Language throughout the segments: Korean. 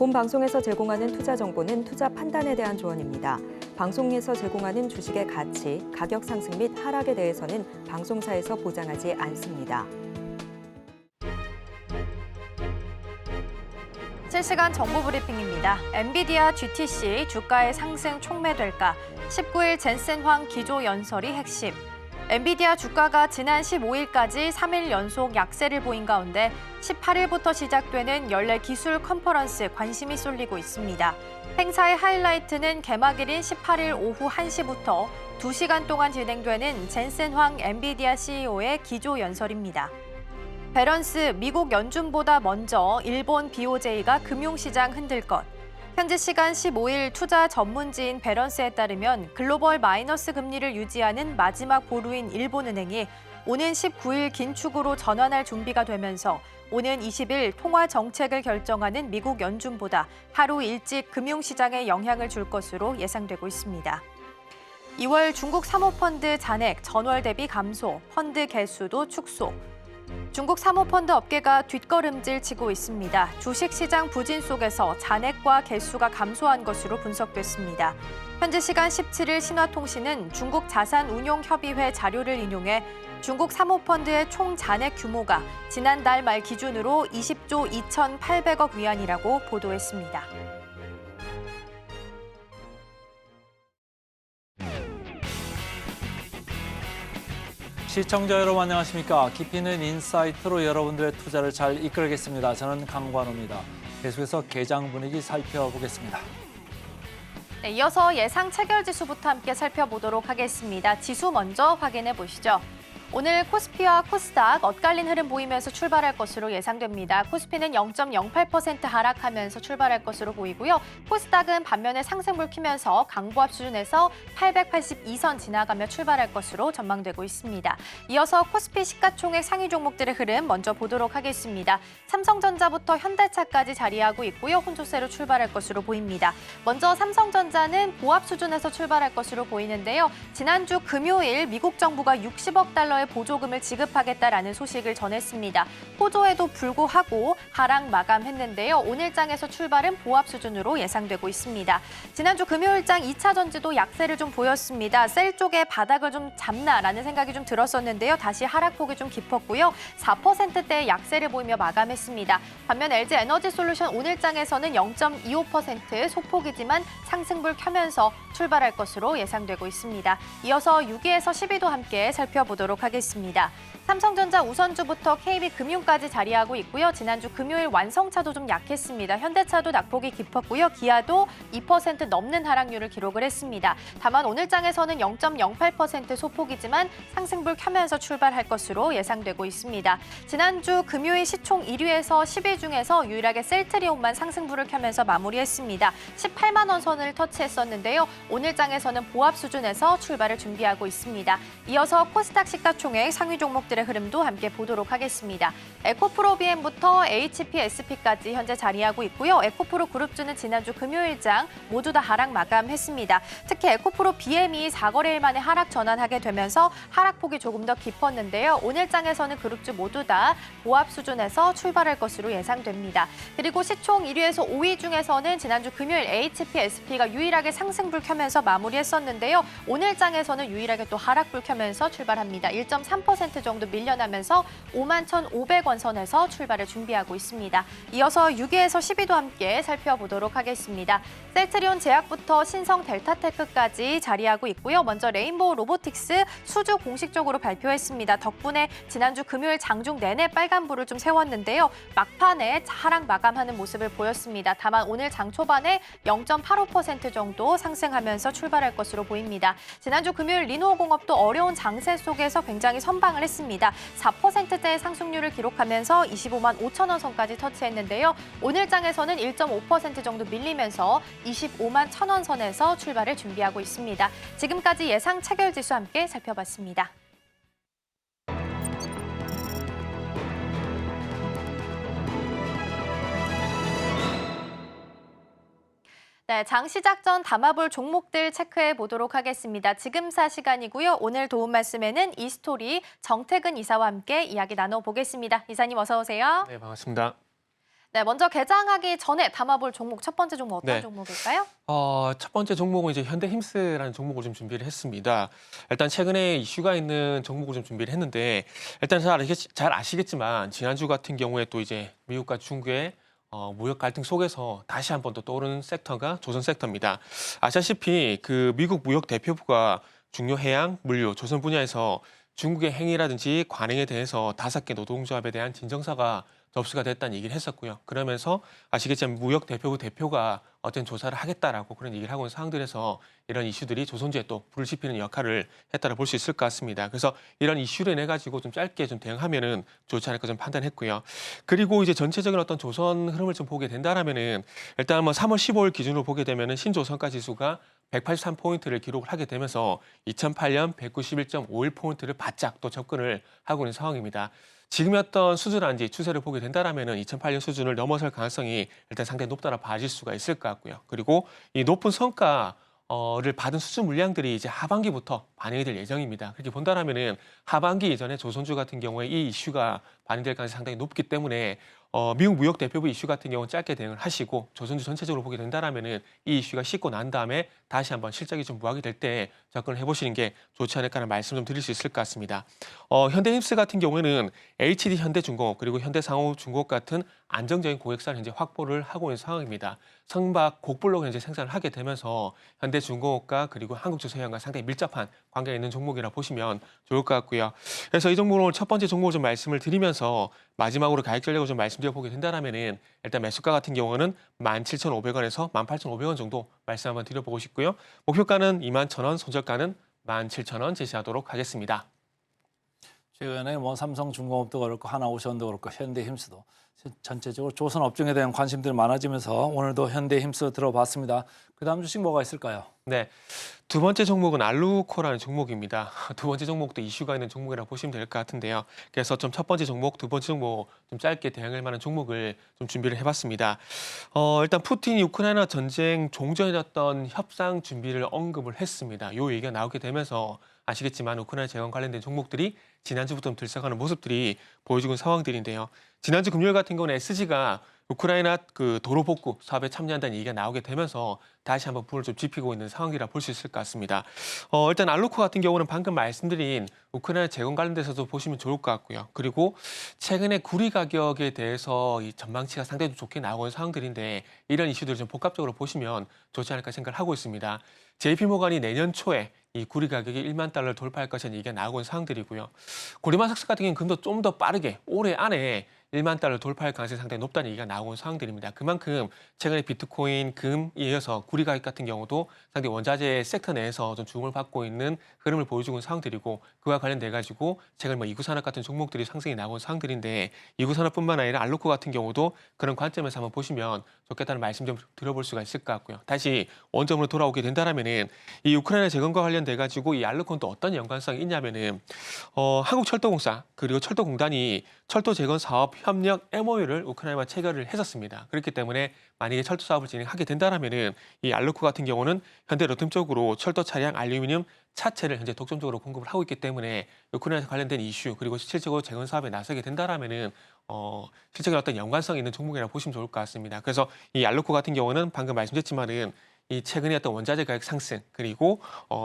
본 방송에서 제공하는 투자 정보는 투자 판단에 대한 조언입니다. 방송에서 제공하는 주식의 가치, 가격 상승 및 하락에 대해서는 방송사에서 보장하지 않습니다. 실시간 정보 브리핑입니다. 엔비디아 GTC 주가의 상승 촉매될까? 19일 젠센황 기조 연설이 핵심. 엔비디아 주가가 지난 15일까지 3일 연속 약세를 보인 가운데 18일부터 시작되는 연례 기술 컨퍼런스 관심이 쏠리고 있습니다. 행사의 하이라이트는 개막일인 18일 오후 1시부터 2시간 동안 진행되는 젠센황 엔비디아 CEO의 기조 연설입니다. 배런스, 미국 연준보다 먼저 일본 BOJ가 금융시장 흔들 것. 현지 시간 15일 투자 전문지인 배런스에 따르면 글로벌 마이너스 금리를 유지하는 마지막 보루인 일본은행이 오는 19일 긴축으로 전환할 준비가 되면서 오는 20일 통화 정책을 결정하는 미국 연준보다 하루 일찍 금융시장에 영향을 줄 것으로 예상되고 있습니다. 2월 중국 사모펀드 잔액 전월 대비 감소, 펀드 개수도 축소. 중국 사모펀드 업계가 뒷걸음질 치고 있습니다. 주식시장 부진 속에서 잔액과 개수가 감소한 것으로 분석됐습니다. 현지 시간 17일 신화통신은 중국 자산운용협의회 자료를 인용해 중국 사모펀드의 총 잔액 규모가 지난달 말 기준으로 20조 2,800억 위안이라고 보도했습니다. 시청자 여러분 안녕하십니까? 깊이 있는 인사이트로 여러분들의 투자를 잘 이끌겠습니다. 저는 강관호입니다. 계속해서 개장 분위기 살펴보겠습니다. 네, 이어서 예상 체결지수부터 함께 살펴보도록 하겠습니다. 지수 먼저 확인해 보시죠. 오늘 코스피와 코스닥 엇갈린 흐름 보이면서 출발할 것으로 예상됩니다. 코스피는 0.08% 하락하면서 출발할 것으로 보이고요. 코스닥은 반면에 상승을 키면서 강보합 수준에서 882선 지나가며 출발할 것으로 전망되고 있습니다. 이어서 코스피 시가총액 상위 종목들의 흐름 먼저 보도록 하겠습니다. 삼성전자부터 현대차까지 자리하고 있고요. 혼조세로 출발할 것으로 보입니다. 먼저 삼성전자는 보합 수준에서 출발할 것으로 보이는데요. 지난주 금요일 미국 정부가 60억 달러의 보조금을 지급하겠다라는 소식을 전했습니다. 호조에도 불구하고 하락 마감했는데요. 오늘장에서 출발은 보합 수준으로 예상되고 있습니다. 지난주 금요일장 2차 전지도 약세를 좀 보였습니다. 셀 쪽에 바닥을 좀 잡나라는 생각이 좀 들었었는데요. 다시 하락폭이 좀 깊었고요. 4%대의 약세를 보이며 마감했습니다. 반면 LG에너지솔루션 오늘장에서는 0.25% 소폭이지만 상승불 켜면서 출발할 것으로 예상되고 있습니다. 이어서 6위에서 10위도 함께 살펴보도록 하겠습니다. 삼성전자 우선주부터 KB금융까지 자리하고 있고요. 지난주 금요일 완성차도 좀 약했습니다. 현대차도 낙폭이 깊었고요. 기아도 2% 넘는 하락률을 기록을 했습니다. 다만 오늘장에서는 0.08% 소폭이지만 상승불 켜면서 출발할 것으로 예상되고 있습니다. 지난주 금요일 시총 1위에서 10위 중에서 유일하게 셀트리온만 상승불을 켜면서 마무리했습니다. 18만 원 선을 터치했었는데요. 오늘장에서는 보합 수준에서 출발을 준비하고 있습니다. 이어서 코스닥 시가총액 상위 종목들의 흐름도 함께 보도록 하겠습니다. 에코프로비엠부터 HPSP까지 현재 자리하고 있고요. 에코프로 그룹주는 지난주 금요일장 모두 다 하락 마감했습니다. 특히 에코프로비엠이 4거래일 만에 하락 전환하게 되면서 하락폭이 조금 더 깊었는데요. 오늘장에서는 그룹주 모두 다 보합 수준에서 출발할 것으로 예상됩니다. 그리고 시총 1위에서 5위 중에서는 지난주 금요일 HPSP가 유일하게 상승불 켜면서 마무리했었는데요. 오늘장에서는 유일하게 또 하락불 켜면서 출발합니다. 1.3% 정도 밀려나면서 51,500원 선에서 출발을 준비하고 있습니다. 이어서 6위에서 10위도 함께 살펴보도록 하겠습니다. 셀트리온 제약부터 신성 델타테크까지 자리하고 있고요. 먼저 레인보우 로보틱스 수주 공식적으로 발표했습니다. 덕분에 지난주 금요일 장중 내내 빨간불을 좀 세웠는데요. 막판에 하락 마감하는 모습을 보였습니다. 다만 오늘 장 초반에 0.85% 정도 상승하면서 출발할 것으로 보입니다. 지난주 금요일 리노공업도 어려운 장세 속에서 굉장히 선방을 했습니다. 4%대의 상승률을 기록하면서 25만 5천 원 선까지 터치했는데요. 오늘 장에서는 1.5% 정도 밀리면서 25만 1천 원 선에서 출발을 준비하고 있습니다. 지금까지 예상 체결지수 함께 살펴봤습니다. 네, 장 시작 전 담아볼 종목들 체크해 보도록 하겠습니다. 지금사 시간이고요. 오늘 도움 말씀에는 이스토리 정태근 이사와 함께 이야기 나눠보겠습니다. 이사님 어서 오세요. 네, 반갑습니다. 네, 먼저 개장하기 전에 담아볼 종목 첫 번째 종목 어떤 네. 종목일까요? 첫 번째 종목은 이제 현대힘스라는 종목을 좀 준비를 했습니다. 일단 최근에 이슈가 있는 종목을 좀 준비를 했는데 일단 잘 아시겠지만 지난주 같은 경우에 또 이제 미국과 중국의 무역 갈등 속에서 다시 한 번 또 떠오르는 섹터가 조선 섹터입니다. 아시다시피 그 미국 무역 대표부가 중요 해양, 물류, 조선 분야에서 중국의 행위라든지 관행에 대해서 5개 노동조합에 대한 진정서가 접수가 됐다는 얘기를 했었고요. 그러면서 아시겠지만 무역 대표부 대표가 어떤 조사를 하겠다라고 그런 얘기를 하고 있는 상황들에서 이런 이슈들이 조선주에 또 불을 지피는 역할을 했다고 볼 수 있을 것 같습니다. 그래서 이런 이슈를 인해 가지고 좀 짧게 좀 대응하면은 좋지 않을까 좀 판단했고요. 그리고 이제 전체적인 어떤 조선 흐름을 좀 보게 된다라면은 일단 뭐 3월 15일 기준으로 보게 되면은 신조선가 지수가 183포인트를 기록을 하게 되면서 2008년 191.51포인트를 바짝 또 접근을 하고 있는 상황입니다. 지금의 어떤 수준한지 추세를 보게 된다라면은 2008년 수준을 넘어설 가능성이 일단 상당히 높다라 봐질 수가 있을 것 같고요. 그리고 이 높은 성과를 받은 수주 물량들이 이제 하반기부터 반영이 될 예정입니다. 그렇게 본다라면은 하반기 이전에 조선주 같은 경우에 이 이슈가 반영될 가능성이 상당히 높기 때문에 미국 무역 대표부 이슈 같은 경우는 짧게 대응을 하시고 조선주 전체적으로 보게 된다라면은 이 이슈가 식고 난 다음에 다시 한번 실적이 좀 부각이 될 때 접근을 해보시는 게 좋지 않을까라는 말씀 좀 드릴 수 있을 것 같습니다. 현대힘스 같은 경우에는 HD 현대중공업 그리고 현대상호중공업 같은 안정적인 고객사를 현재 확보를 하고 있는 상황입니다. 선박 곡블록 현재 생산을 하게 되면서 현대중공업과 그리고 한국조선해양과 상당히 밀접한 관계가 있는 종목이라 보시면 좋을 것 같고요. 그래서 이 종목을 첫 번째 종목을 좀 말씀을 드리면서 마지막으로 가격 전략을 좀 말씀드려보게 된다면은 일단 매수가 같은 경우는 17,500원에서 18,500원 정도 말씀 한번 드려보고 싶고요. 목표가는 21,000원, 손절가는 17,000원 제시하도록 하겠습니다. 최근에 뭐 삼성중공업도 그렇고 하나오션도 그렇고 현대힘스도 전체적으로 조선 업종에 대한 관심들이 많아지면서 오늘도 현대힘스 들어봤습니다. 그다음 주식 뭐가 있을까요? 네, 두 번째 종목은 알루코라는 종목입니다. 두 번째 종목도 이슈가 있는 종목이라고 보시면 될 것 같은데요. 그래서 좀 첫 번째 종목, 두 번째 종목 좀 짧게 대응할 만한 종목을 좀 준비를 해봤습니다. 일단 푸틴이 우크라이나 전쟁 종전에 어떤 협상 준비를 언급을 했습니다. 요 얘기가 나오게 되면서 아시겠지만 우크라이나 재건 관련된 종목들이 지난주부터 좀 들썩하는 모습들이 보여주고 있는 상황들인데요. 지난주 금요일 같은 경우는 SG가 우크라이나 그 도로 복구 사업에 참여한다는 얘기가 나오게 되면서 다시 한번 불을 좀 지피고 있는 상황이라 볼 수 있을 것 같습니다. 일단 알루코 같은 경우는 방금 말씀드린 우크라이나 재건 관련돼서도 보시면 좋을 것 같고요. 그리고 최근에 구리 가격에 대해서 이 전망치가 상당히 좀 좋게 나오는 상황들인데 이런 이슈들을 좀 복합적으로 보시면 좋지 않을까 생각을 하고 있습니다. JP모건이 내년 초에 이 구리 가격이 1만 달러를 돌파할 것이라는 얘기가 나오고 있는 상황들이고요. 고리마삭스 같은 경우는 금도 좀 더 빠르게 올해 안에 1만 달러 돌파할 가능성이 상당히 높다는 얘기가 나오고 있는 상황들입니다. 그만큼 최근에 비트코인, 금에 이어서 구리 가격 같은 경우도 상당히 원자재 섹터 내에서 좀 주목을 받고 있는 흐름을 보여주고 있는 상황들이고 그와 관련돼 가지고 최근 뭐 이구산업 같은 종목들이 상승이 나오고 있는 상황들인데 이구산업뿐만 아니라 알루코 같은 경우도 그런 관점에서 한번 보시면 좋겠다는 말씀 좀 들어볼 수가 있을 것 같고요. 다시 원점으로 돌아오게 된다면은 이 우크라이나 재건과 관련돼 가지고 이 알루코는 또 어떤 연관성이 있냐면은 한국철도공사 그리고 철도공단이 철도 재건 사업 협력 MOU를 우크라이나와 체결을 했었습니다. 그렇기 때문에 만약에 철도 사업을 진행하게 된다면은 이 알루코 같은 경우는 현대 로템 쪽으로 철도 차량 알루미늄 차체를 현재 독점적으로 공급을 하고 있기 때문에 우크라이나 관련된 이슈 그리고 실질적으로 재건 사업에 나서게 된다면은 실질적인 어떤 연관성 있는 종목이라고 보시면 좋을 것 같습니다. 그래서 이 알루코 같은 경우는 방금 말씀드렸지만은 이 최근에 어떤 원자재 가격 상승 그리고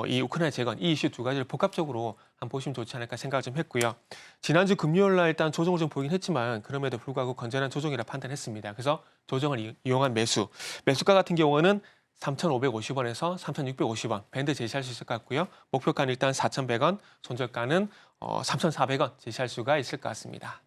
이 우크라이나 재건 이 이슈 두 가지를 복합적으로 한번 보시면 좋지 않을까 생각을 좀 했고요. 지난주 금요일 날 일단 조정을 좀 보이긴 했지만 그럼에도 불구하고 건전한 조정이라 판단했습니다. 그래서 조정을 이용한 매수가 같은 경우는 3,550원에서 3,650원 밴드 제시할 수 있을 것 같고요. 목표가는 일단 4,100원, 손절가는 3,400원 제시할 수가 있을 것 같습니다.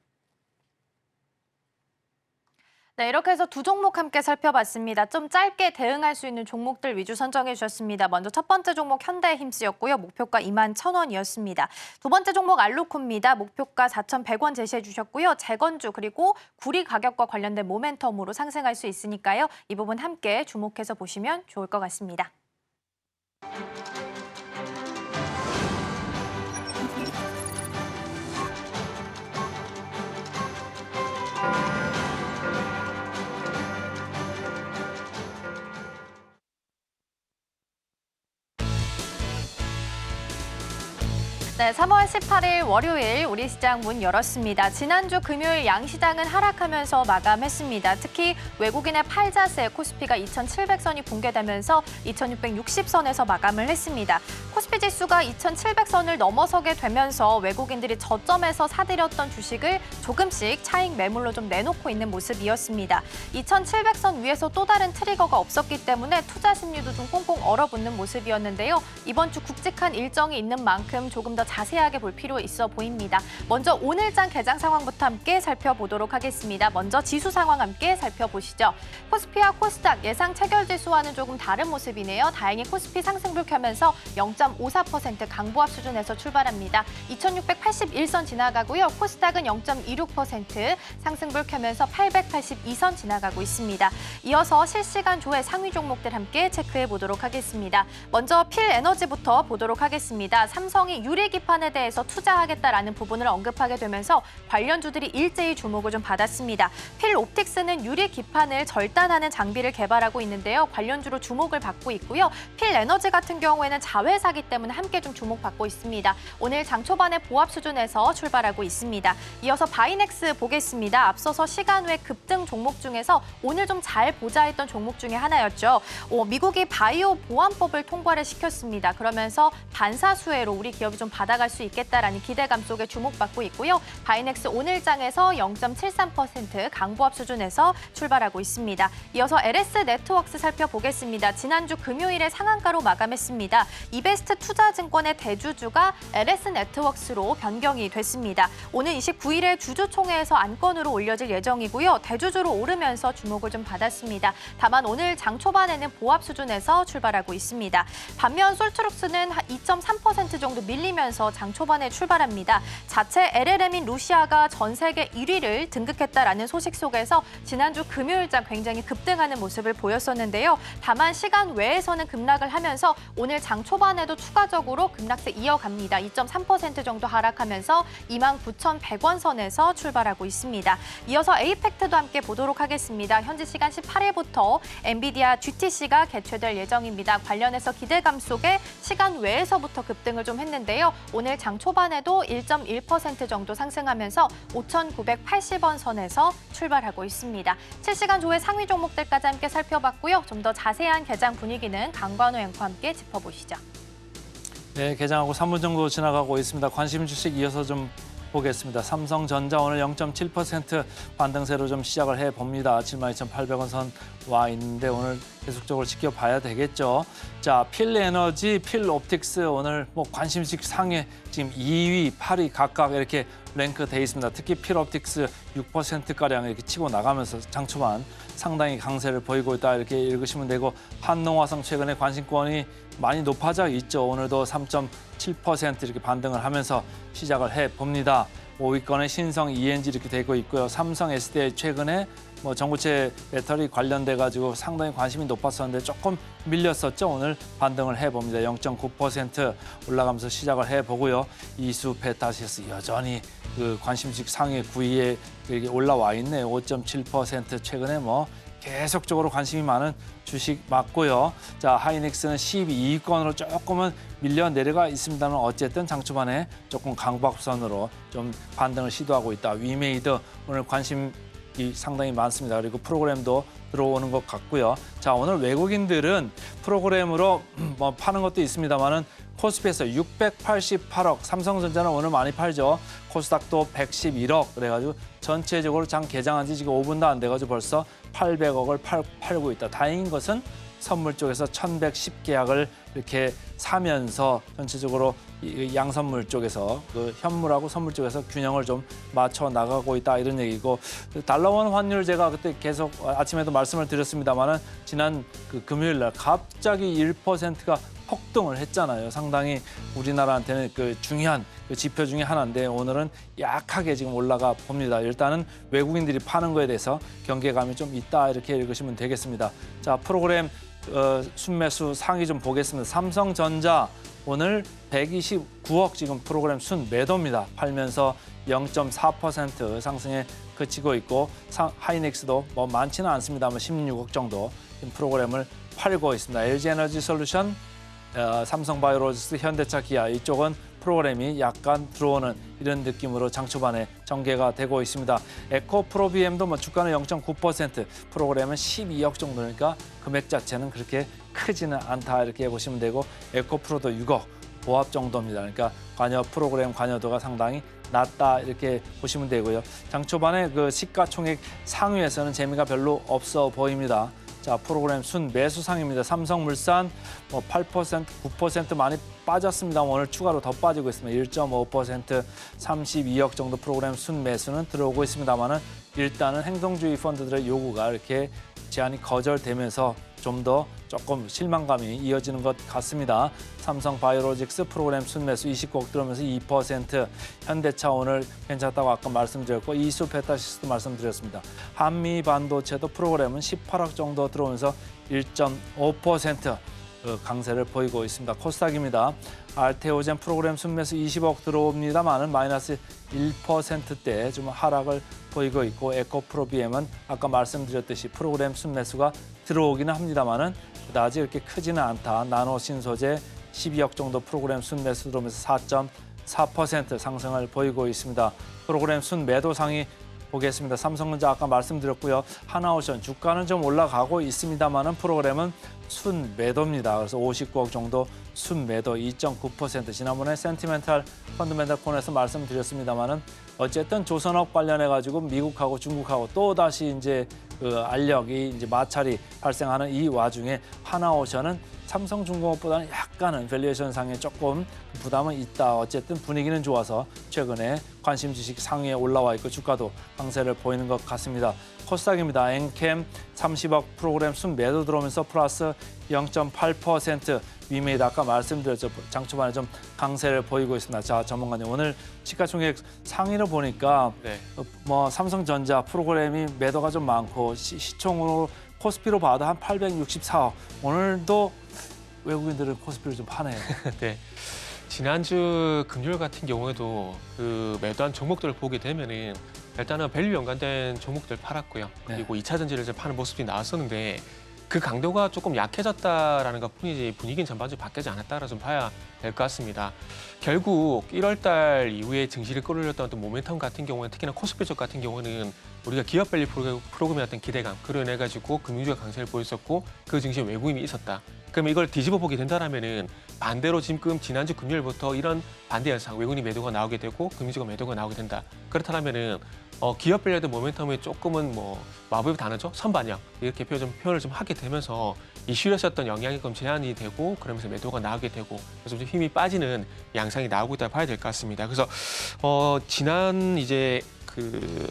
네, 이렇게 해서 두 종목 함께 살펴봤습니다. 좀 짧게 대응할 수 있는 종목들 위주 선정해 주셨습니다. 먼저 첫 번째 종목 현대힘스였고요. 목표가 21,000원이었습니다. 두 번째 종목 알루코입니다. 목표가 4,100원 제시해 주셨고요. 재건주 그리고 구리 가격과 관련된 모멘텀으로 상승할 수 있으니까요. 이 부분 함께 주목해서 보시면 좋을 것 같습니다. 네, 3월 18일 월요일 우리 시장 문 열었습니다. 지난주 금요일 양시장은 하락하면서 마감했습니다. 특히 외국인의 팔자세 코스피가 2,700선이 붕괴되면서 2,660선에서 마감을 했습니다. 코스피 지수가 2,700선을 넘어서게 되면서 외국인들이 저점에서 사들였던 주식을 조금씩 차익 매물로 좀 내놓고 있는 모습이었습니다. 2,700선 위에서 또 다른 트리거가 없었기 때문에 투자 심리도 좀 꽁꽁 얼어붙는 모습이었는데요. 이번 주 굵직한 일정이 있는 만큼 조금 더 자세하게 볼 필요 있어 보입니다. 먼저 오늘장 개장 상황부터 함께 살펴보도록 하겠습니다. 먼저 지수 상황 함께 살펴보시죠. 코스피와 코스닥 예상 체결 지수와는 조금 다른 모습이네요. 다행히 코스피 상승불 켜면서 0.54% 강보합 수준에서 출발합니다. 2,681선 지나가고요. 코스닥은 0.26% 상승불 켜면서 882선 지나가고 있습니다. 이어서 실시간 조회 상위 종목들 함께 체크해 보도록 하겠습니다. 먼저 필에너지부터 보도록 하겠습니다. 삼성이 유리기판에 대해서 투자하겠다라는 부분을 언급하게 되면서 관련주들이 일제히 주목을 좀 받았습니다. 필옵틱스는 유리기판을 절단하는 장비를 개발하고 있는데요. 관련주로 주목을 받고 있고요. 필에너지 같은 경우에는 자회사기 때문에 함께 좀 주목받고 있습니다. 오늘 장 초반에 보합 수준에서 출발하고 있습니다. 이어서 바이넥스 보겠습니다. 앞서서 시간 외 급등 종목 중에서 오늘 좀 잘 보자 했던 종목 중에 하나였죠. 미국이 바이오 보안법을 통과를 시켰습니다. 그러면서 반사수혜로 우리 기업이 좀 받아갈 수 있겠다라는 기대감 속에 주목받고 있고요. 바이넥스 오늘장에서 0.73% 강보합 수준에서 출발하고 있습니다. 이어서 LS 네트워크스 살펴보겠습니다. 지난주 금요일에 상한가로 마감했습니다. 이베스트 투자증권의 대주주가 LS 네트워크스로 변경이 됐습니다. 오는 29일에 주주총회에서 안건으로 올려질 예정이고요. 대주주로 오르면서 주목을 좀 받았습니다. 다만 오늘 장 초반에는 보합 수준에서 출발하고 있습니다. 반면 솔트룩스는 2.3% 정도 밀리면서 장 초반에 출발합니다. 자체 LLM인 루시아가 전 세계 1위를 등극했다라는 소식 속에서 지난주 금요일장 굉장히 급등하는 모습을 보였었는데요. 다만 시간 외에서는 급락을 하면서 오늘 장 초반에도 추가적으로 급락세 이어갑니다. 2.3% 정도 하락하면서 29,100원 선에서 출발하고 있습니다. 이어서 에이펙트도 함께 보도록 하겠습니다. 현지 시간 18일부터 엔비디아 GTC가 개최될 예정입니다. 관련해서 기대감 속에 시간 외에서부터 급등을 좀 했는데요. 오늘 장 초반에도 1.1% 정도 상승하면서 5,980원 선에서 출발하고 있습니다. 실시간 조회 상위 종목들까지 함께 살펴봤고요. 좀 더 자세한 개장 분위기는 강관우 앵커와 함께 짚어보시죠. 네, 개장하고 3분 정도 지나가고 있습니다. 관심 주식 이어서 좀 보겠습니다. 삼성전자 오늘 0.7% 반등세로 좀 시작을 해봅니다. 72,800원 선 와 있는데 오늘 계속적으로 지켜봐야 되겠죠. 자, 필에너지, 필옵틱스 오늘 뭐 관심식 상위 지금 2위, 8위 각각 이렇게 랭크돼 있습니다. 특히 필옵틱스 6%가량 이렇게 치고 나가면서 장 초반 상당히 강세를 보이고 있다 이렇게 읽으시면 되고 한농화성 최근에 관심권이 많이 높아져 있죠. 오늘도 3.7% 이렇게 반등을 하면서 시작을 해봅니다. 5위권에 신성 ENG 이렇게 되고 있고요. 삼성 SDI 최근에 뭐 전고체 배터리 관련돼 가지고 상당히 관심이 높았었는데 조금 밀렸었죠. 오늘 반등을 해봅니다. 0.9% 올라가면서 시작을 해보고요. 이수 페타시스 여전히 그 관심식 상위 9위에 이렇게 올라와 있네요. 5.7% 최근에 뭐 계속적으로 관심이 많은 주식 맞고요. 자, 하이닉스는 12위권으로 조금은 밀려 내려가 있습니다만 어쨌든 장 초반에 조금 강박선으로 좀 반등을 시도하고 있다. 위메이드 오늘 관심이 상당히 많습니다. 그리고 프로그램도 들어오는 것 같고요. 자, 오늘 외국인들은 프로그램으로 뭐 파는 것도 있습니다만은 코스피에서 688억, 삼성전자는 오늘 많이 팔죠. 코스닥도 111억 그래가지고 전체적으로 장 개장한 지 지금 5분도 안 돼가지고 벌써 800억을 팔고 있다. 다행인 것은 선물 쪽에서 1,110계약을 이렇게 사면서 전체적으로 이 양선물 쪽에서 그 현물하고 선물 쪽에서 균형을 좀 맞춰 나가고 있다 이런 얘기고 달러원 환율 제가 그때 계속 아침에도 말씀을 드렸습니다만은 지난 그 금요일 날 갑자기 1%가 폭등을 했잖아요. 상당히 우리나라한테는 그 중요한 그 지표 중에 하나인데 오늘은 약하게 지금 올라가 봅니다. 일단은 외국인들이 파는 거에 대해서 경계감이 좀 있다 이렇게 읽으시면 되겠습니다. 자, 프로그램 순매수 상위 좀 보겠습니다. 삼성전자 오늘 129억 지금 프로그램 순 매도입니다. 팔면서 0.4% 상승에 그치고 있고 하이닉스도 뭐 많지는 않습니다만 16억 정도 프로그램을 팔고 있습니다. LG에너지 솔루션, 삼성바이오로직스, 현대차, 기아 이쪽은 프로그램이 약간 들어오는 이런 느낌으로 장 초반에 전개가 되고 있습니다. 에코프로비엠도 뭐 주가는 0.9%, 프로그램은 12억 정도니까 금액 자체는 그렇게 크지는 않다 이렇게 보시면 되고 에코프로도 6억 보합 정도입니다. 그러니까 관여 프로그램 관여도가 상당히 낮다 이렇게 보시면 되고요. 장 초반에 그 시가총액 상위에서는 재미가 별로 없어 보입니다. 자, 프로그램 순 매수상입니다. 삼성물산 뭐 8%, 9% 많이 빠졌습니다. 오늘 추가로 더 빠지고 있습니다. 1.5%, 32억 정도 프로그램 순 매수는 들어오고 있습니다만은 일단은 행동주의 펀드들의 요구가 이렇게 제한이 거절되면서 좀 더 조금 실망감이 이어지는 것 같습니다. 삼성바이오로직스 프로그램 순매수 29억 들어오면서 2%, 현대차 오늘 괜찮다고 아까 말씀드렸고 이수페타시스도 말씀드렸습니다. 한미반도체도 프로그램은 18억 정도 들어오면서 1.5% 강세를 보이고 있습니다. 코스닥입니다. 알테오젠 프로그램 순매수 20억 들어옵니다만은 마이너스 1%대 좀 하락을 보이고 있고 에코프로비엠은 아까 말씀드렸듯이 프로그램 순매수가 들어오기는 합니다만은 그다지 이렇게 크지는 않다. 나노신소재 12억 정도 프로그램 순매수 들어오면서 4.4% 상승을 보이고 있습니다. 프로그램 순매도상이 보겠습니다. 삼성전자 아까 말씀드렸고요. 하나오션 주가는 좀 올라가고 있습니다만은 프로그램은 순매도입니다. 그래서 59억 정도 순매도 2.9%. 지난번에 센티멘탈 펀드멘탈 콘에서 말씀드렸습니다만은 어쨌든 조선업 관련해 가지고 미국하고 중국하고 또 다시 이제 그 알력이 이제 마찰이 발생하는 이 와중에 하나오션은 삼성중공업보다는 약간은 밸류에이션 상에 조금 부담은 있다. 어쨌든 분위기는 좋아서 최근에 관심 주식 상위에 올라와 있고 주가도 강세를 보이는 것 같습니다. 코스닥입니다. 엔캠 30억 프로그램 순매도 들어오면서 플러스 0.8% 위메이드 아까 말씀드렸죠. 장 초반에 좀 강세를 보이고 있습니다. 자, 전문가님 오늘 시가총액 상위를 보니까 네. 뭐 삼성전자 프로그램이 매도가 좀 많고 시총으로 코스피로 봐도 한 864억. 오늘도 외국인들은 코스피를 좀 파네요. 네. 지난주 금요일 같은 경우에도 그 매도한 종목들을 보게 되면은 일단은 밸류 연관된 종목들 팔았고요. 그리고 2차 전지를 좀 파는 모습이 나왔었는데 그 강도가 조금 약해졌다라는 것뿐이지 분위기는 전반적으로 바뀌지 않았다라 좀 봐야 될 것 같습니다. 결국 1월 달 이후에 증시를 끌어올렸던 어떤 모멘텀 같은 경우는 특히나 코스피 쪽 같은 경우는 우리가 기업 밸류 프로그램의 어떤 기대감 그로 인해 가지고 금융주가 강세를 보였었고 그 증시에 외국인이 있었다. 그럼 이걸 뒤집어 보게 된다라면은 반대로 지금 지난주 금요일부터 이런 반대 현상 외국인이 매도가 나오게 되고 금융주가 매도가 나오게 된다. 그렇다면은 기업 밸류의 모멘텀이 조금은 뭐 마법의 단어죠. 선반영 이렇게 표현을 좀 하게 되면서 이슈였었던 영향이 좀 제한이 되고 그러면서 매도가 나오게 되고 그래서 좀 힘이 빠지는 양상이 나오고 있다 봐야 될 것 같습니다. 그래서 지난 이제 그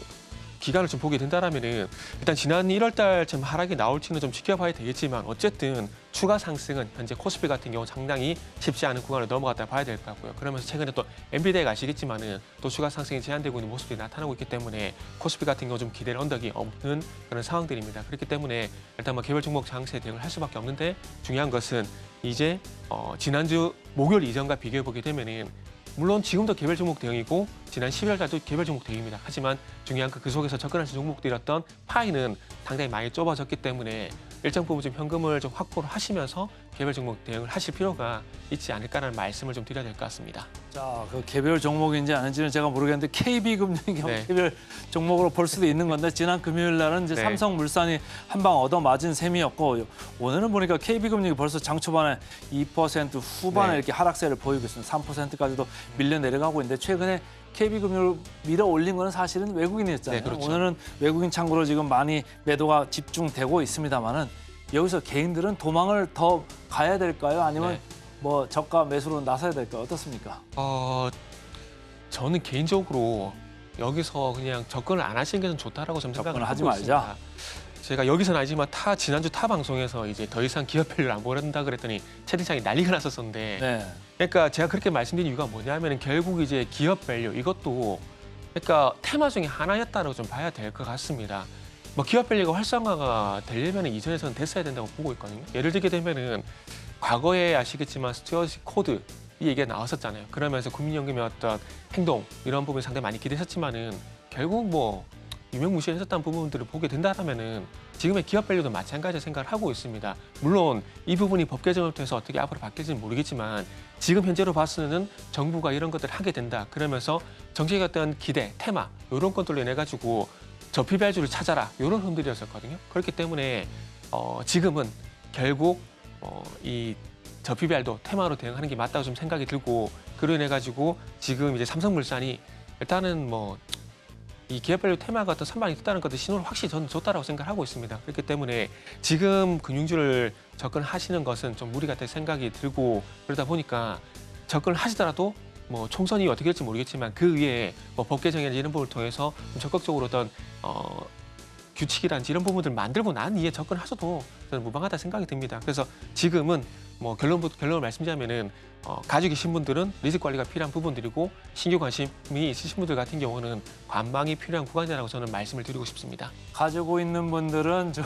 기간을 좀 보게 된다라면은 일단 지난 1월 달쯤 하락이 나올지는 좀 지켜봐야 되겠지만 어쨌든 추가 상승은 현재 코스피 같은 경우 상당히 쉽지 않은 구간을 넘어갔다 봐야 될 것 같고요. 그러면서 최근에 또 엔비디아가 아시겠지만은 또 추가 상승이 제한되고 있는 모습이 나타나고 있기 때문에 코스피 같은 경우 좀 기대를 언덕이 없는 그런 상황들입니다. 그렇기 때문에 일단 뭐 개별 종목 장세 대응을 할 수밖에 없는데 중요한 것은 이제 지난주 목요일 이전과 비교해 보게 되면은 물론 지금도 개별 종목 대응이고 지난 12월 달도 개별 종목 대응입니다. 하지만 중요한 그 속에서 접근할 수 있는 종목들이었던 파이는 상당히 많이 좁아졌기 때문에 일정 부분 좀 현금을 좀 확보를 하시면서 개별 종목 대응을 하실 필요가 있지 않을까라는 말씀을 좀 드려야 될 것 같습니다. 자, 그 개별 종목인지 아닌지는 제가 모르겠는데 KB금융이 네. 개별 종목으로 볼 수도 있는 건데 지난 금요일 날은 이제 네. 삼성물산이 한 방 얻어 맞은 셈이었고 오늘은 보니까 KB금융이 벌써 장 초반에 2% 후반에 네. 이렇게 하락세를 보이고 있습니다. 3%까지도 밀려 내려가고 있는데 최근에 KB금융을 밀어 올린 거는 사실은 외국인이었잖아요. 네, 그렇죠. 오늘은 외국인 창구로 지금 많이 매도가 집중되고 있습니다만은 여기서 개인들은 도망을 더 가야 될까요? 아니면 네. 뭐 저가 매수로 나서야 될까요? 어떻습니까? 저는 개인적으로 여기서 그냥 접근을 안 하시는 게 좀 좋다라고 좀 생각을 접근을 하지 하고 말자. 있습니다. 제가 여기서는 아니지만 지난주 타 방송에서 이제 더 이상 기업 밸류를 안 보낸다 그랬더니 채팅창이 난리가 났었었는데 네. 그러니까 제가 그렇게 말씀드린 이유가 뭐냐면 결국 이제 기업 밸류 이것도 그러니까 테마 중에 하나였다고 좀 봐야 될 것 같습니다. 뭐 기업 밸류가 활성화가 되려면 이전에서는 됐어야 된다고 보고 있거든요. 예를 들게 되면은 과거에 아시겠지만 스튜어트 코드 이 얘기가 나왔었잖아요. 그러면서 국민연금의 어떤 행동 이런 부분이 상당히 많이 기대했지만은 결국 뭐 유명무실했었던 부분들을 보게 된다면은 지금의 기업 밸류도 마찬가지 생각을 하고 있습니다. 물론 이 부분이 법 개정을 통해서 어떻게 앞으로 바뀔지는 모르겠지만 지금 현재로 봐서는 정부가 이런 것들을 하게 된다. 그러면서 정책의 어떤 기대, 테마 이런 것들로 인해 가지고 저피 밸류를 찾아라 이런 흐름들이었었거든요. 그렇기 때문에 지금은 결국 이 저피 밸류 테마로 대응하는 게 맞다고 좀 생각이 들고 그로 인해 가지고 지금 이제 삼성물산이 일단은 이 기업 밸류 테마가 어떤 선방이 됐다는 것도 신호를 확실히 저는 줬다라고 생각하고 있습니다. 그렇기 때문에 지금 금융주를 접근하시는 것은 좀 무리 같은 생각이 들고 그러다 보니까 접근을 하시더라도 총선이 어떻게 될지 모르겠지만 그 위에 법 개정이나 이런 부분을 통해서 좀 적극적으로 어떤 규칙이란지 이런 부분들 만들고 난 이에 접근하셔도 저는 무방하다 생각이 듭니다. 그래서 지금은 결론을 말씀드리자면은 가지고 계신 분들은 리스크 관리가 필요한 부분들이고 신규 관심이 있으신 분들 같은 경우는 관망이 필요한 구간이라고 저는 말씀을 드리고 싶습니다. 가지고 있는 분들은 좀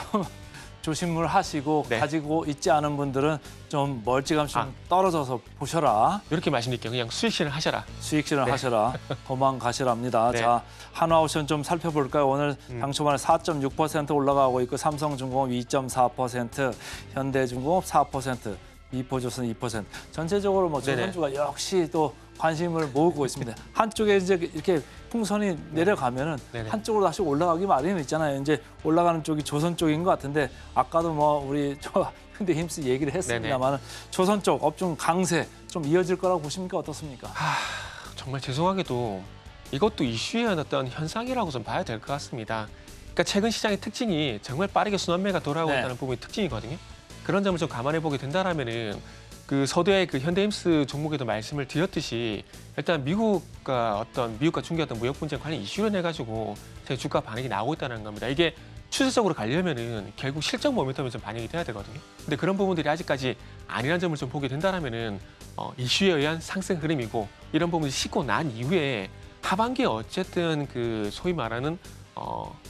조심을 하시고 네. 가지고 있지 않은 분들은 좀 멀찌감치 좀 떨어져서 보셔라. 이렇게 말씀드릴게요. 그냥 수익 실현 하셔라. 수익 실현 네. 하셔라. 도망가시랍니다. 네. 자, 한화오션 좀 살펴볼까요? 오늘 당초반에 4.6% 올라가고 있고 삼성중공업 2.4%, 현대중공업 4%, 미포조선 2%. 전체적으로 조선주가 역시 또 관심을 모으고 있습니다. 한쪽에 이제 이렇게 풍선이 내려가면은 네네. 한쪽으로 다시 올라가기 마련이 있잖아요. 이제 올라가는 쪽이 조선 쪽인 것 같은데 아까도 우리 현대힘스 얘기를 했습니다만 조선 쪽 업종 강세 좀 이어질 거라고 보십니까? 어떻습니까? 정말 죄송하게도 이것도 이슈의 어떤 현상이라고 좀 봐야 될 것 같습니다. 그러니까 최근 시장의 특징이 정말 빠르게 순환매가 돌아오고 네. 있다는 부분이 특징이거든요. 그런 점을 좀 감안해 보게 된다라면은 그 서두에 그 현대힘스 종목에도 말씀을 드렸듯이 일단 미국과 중국의 어떤 무역 분쟁 관련 이슈로 내 가지고 제 주가 반응이 나오고 있다는 겁니다. 이게 추세적으로 가려면은 결국 실적 모멘텀이 좀 반영이 돼야 되거든요. 근데 그런 부분들이 아직까지 아니라는 점을 좀 보게 된다라면은 이슈에 의한 상승 흐름이고 이런 부분이 씻고 난 이후에 하반기에 어쨌든 그 소위 말하는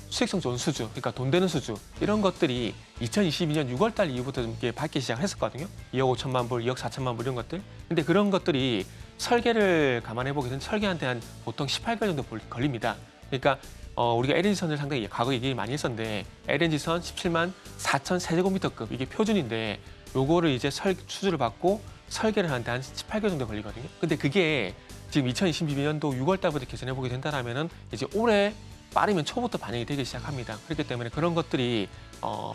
수익성 좋은 수주, 그러니까 돈 되는 수주 이런 것들이 2022년 6월 달 이후부터 좀 이렇게 밝기 시작했었거든요. 2억 5천만 불, 2억 4천만 불 이런 것들. 근데 그런 것들이 설계를 감안해 보게 되면 설계한테 한 보통 18개월 정도 걸립니다. 그러니까 우리가 LNG선을 상당히 과거 얘기 많이 했었는데 LNG선 17만 4천 세제곱미터급 이게 표준인데 요거를 이제 수주를 받고 설계를 하는데 한 18개월 정도 걸리거든요. 근데 그게 지금 2022년도 6월 달부터 개선해 보게 된다라면은 이제 올해 빠르면 초부터 반영이 되기 시작합니다. 그렇기 때문에 그런 것들이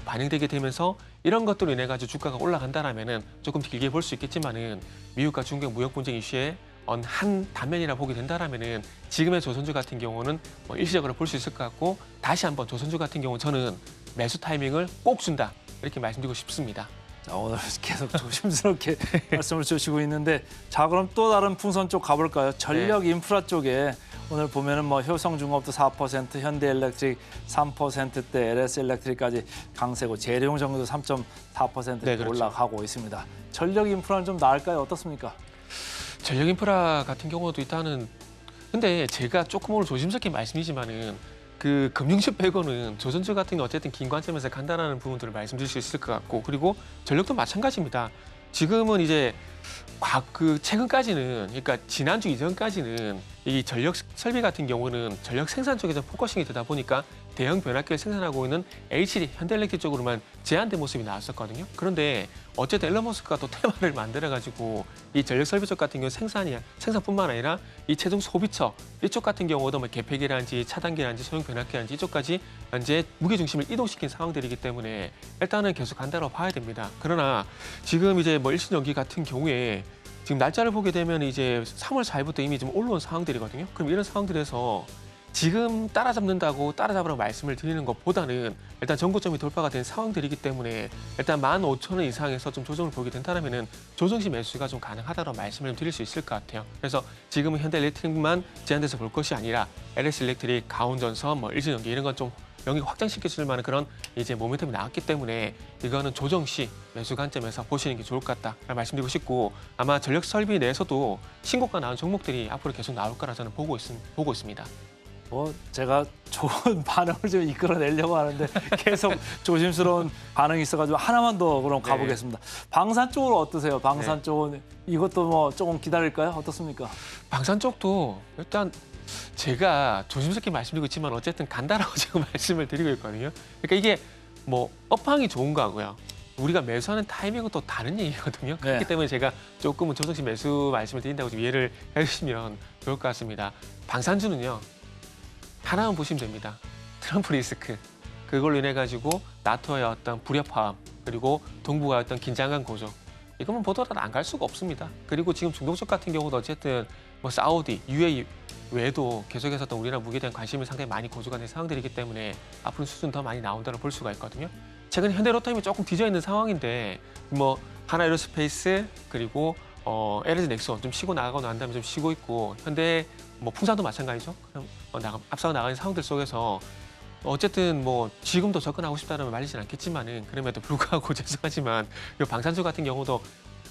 반영되게 되면서 이런 것들로 인해 가지고 주가가 올라간다라면은 조금 길게 볼 수 있겠지만은 미국과 중국 무역 분쟁 이슈에 한 단면이라 보게 된다라면은 지금의 조선주 같은 경우는 일시적으로 볼 수 있을 것 같고 다시 한번 조선주 같은 경우 저는 매수 타이밍을 꼭 준다 이렇게 말씀드리고 싶습니다. 자, 오늘 계속 조심스럽게 말씀을 주시고 있는데 자, 그럼 또 다른 풍선 쪽 가볼까요? 전력 인프라 쪽에 오늘 보면은 효성중공업도 4%, 현대엘렉트릭 3%대, LS엘렉트릭까지 강세고 재룡정유도 3.4% 네, 그렇죠. 올라가고 있습니다. 전력 인프라는 좀 나을까요? 어떻습니까? 전력 인프라 같은 경우도 일단은 근데 제가 조금 오늘 조심스럽게 말씀이지만은 그 금융주 빼고는 조선주 같은 게 어쨌든 긴 관점에서 간다라는 부분들을 말씀드릴 수 있을 것 같고 그리고 전력도 마찬가지입니다. 지금은 이제 최근까지는 그러니까 지난주 이전까지는 이 전력 설비 같은 경우는 전력 생산 쪽에서 포커싱이 되다 보니까 대형 변압기를 생산하고 있는 LCD, 현대엘렉트릭 쪽으로만 제한된 모습이 나왔었거든요. 그런데 어쨌든 앨런 머스크가 또 테마를 만들어가지고 이 전력 설비 쪽 같은 경우 생산뿐만 아니라 이 최종 소비처 이쪽 같은 경우도 개폐기라든지 차단기라든지 소형 변압기라든지 이쪽까지 현재 무게 중심을 이동시킨 상황들이기 때문에 일단은 계속 간다고 봐야 됩니다. 그러나 지금 이제 일신전기 같은 경우에 지금 날짜를 보게 되면 이제 3월 4일부터 이미 좀 올라온 상황들이거든요. 그럼 이런 상황들에서 지금 따라잡으라고 말씀을 드리는 것보다는 일단 전고점이 돌파가 된 상황들이기 때문에 일단 15,000원 이상에서 좀 조정을 보게 된다면은 조정시 매수가 좀 가능하다고 말씀을 드릴 수 있을 것 같아요. 그래서 지금은 현대엘렉트릭만 제한돼서 볼 것이 아니라 LS엘렉트릭, 가온전선, 일신전기 이런 건 좀 영역 확장시켜줄 만한 그런 이제 모멘텀이 나왔기 때문에 이거는 조정시 매수 관점에서 보시는 게 좋을 것 같다 말씀드리고 싶고 아마 전력 설비 내에서도 신고가 나온 종목들이 앞으로 계속 나올 거라 저는 보고 있습니다. 제가 좋은 반응을 좀 이끌어내려고 하는데 계속 조심스러운 반응이 있어가지고 하나만 더 그럼 가보겠습니다. 방산 쪽으로 어떠세요? 방산 쪽은 이것도 조금 기다릴까요? 어떻습니까? 방산 쪽도 일단 제가 조심스럽게 말씀드리고 있지만 어쨌든 간다라고 지금 말씀을 드리고 있거든요. 그러니까 이게 뭐 업황이 좋은 거하고요. 우리가 매수하는 타이밍은 또 다른 얘기거든요. 그렇기 때문에 제가 조금은 조정식 매수 말씀을 드린다고 좀 이해를 해주시면 좋을 것 같습니다. 방산주는요. 하나만 보시면 됩니다. 트럼프 리스크. 그걸로 인해 가지고 나토의 어떤 불협화음 그리고 동북아의 어떤 긴장감 고조. 이거만 보더라도 안 갈 수가 없습니다. 그리고 지금 중동 쪽 같은 경우도 어쨌든 뭐 사우디, UAE 외에도 계속해서 어떤 우리나라 무기에 대한 관심이 상당히 많이 고조가 된 상황들이기 때문에 앞으로 수준 더 많이 나온다고 볼 수가 있거든요. 최근 현대로템이 조금 뒤져 있는 상황인데 뭐 하나에어로스페이스 그리고 LG 넥슨 좀 쉬고 나가고 난 다음에 좀 쉬고 있고 현대 뭐 풍산도 마찬가지죠. 그럼 앞서 나가는 상황들 속에서 어쨌든 뭐 지금도 접근하고 싶다면 말리진 않겠지만은 그럼에도 불구하고 죄송하지만 이 방산주 같은 경우도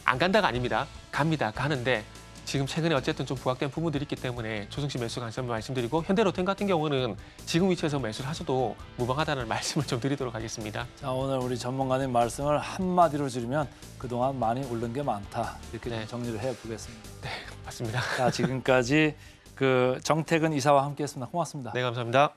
안 간다가 아닙니다. 갑니다. 가는데 지금 최근에 어쨌든 좀 부각된 부분들이 있기 때문에 조정식 매수 관점을 말씀드리고 현대로템 같은 경우는 지금 위치에서 매수를 하셔도 무방하다는 말씀을 좀 드리도록 하겠습니다. 자, 오늘 우리 전문가님 말씀을 한마디로 줄이면 그동안 많이 오른 게 많다. 이렇게 좀 정리를 해보겠습니다. 네, 맞습니다. 자, 지금까지 그 정태근 이사와 함께했습니다. 고맙습니다. 네, 감사합니다.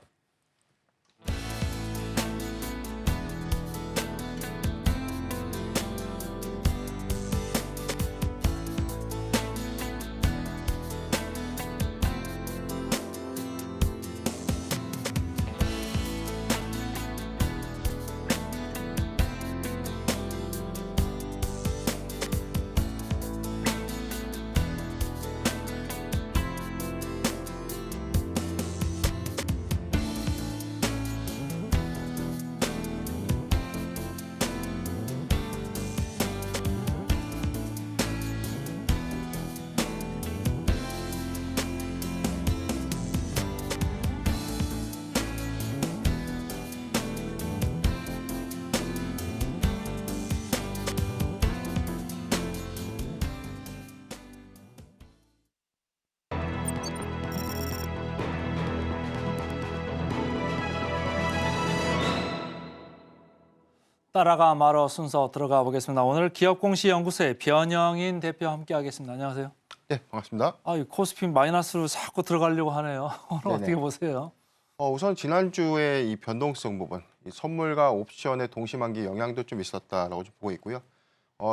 따라가 말어 순서 들어가 보겠습니다. 오늘 기업공시연구소의 변영인 대표와 함께하겠습니다. 안녕하세요. 네, 반갑습니다. 이 코스피 마이너스로 자꾸 들어가려고 하네요. 오늘 네네. 어떻게 보세요? 우선 지난주에 이 변동성 부분, 이 선물과 옵션의 동시만기 영향도 좀 있었다라고 좀 보고 있고요.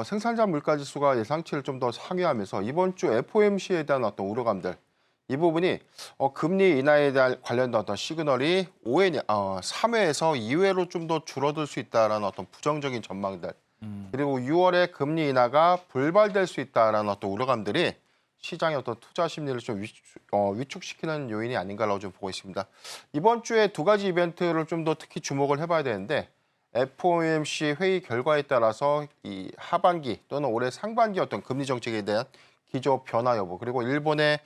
생산자 물가지수가 예상치를 좀 더 상회하면서 이번 주 FOMC에 대한 어떤 우려감들, 이 부분이 금리 인하에 대한 관련된 어떤 시그널이 3회에서 2회로 좀 더 줄어들 수 있다라는 어떤 부정적인 전망들, 그리고 6월에 금리 인하가 불발될 수 있다라는 어떤 우려감들이 시장의 어떤 투자 심리를 좀 위축시키는 요인이 아닌가라고 좀 보고 있습니다. 이번 주에 두 가지 이벤트를 좀 더 특히 주목을 해봐야 되는데 FOMC 회의 결과에 따라서 이 하반기 또는 올해 상반기 어떤 금리 정책에 대한 기조 변화 여부, 그리고 일본의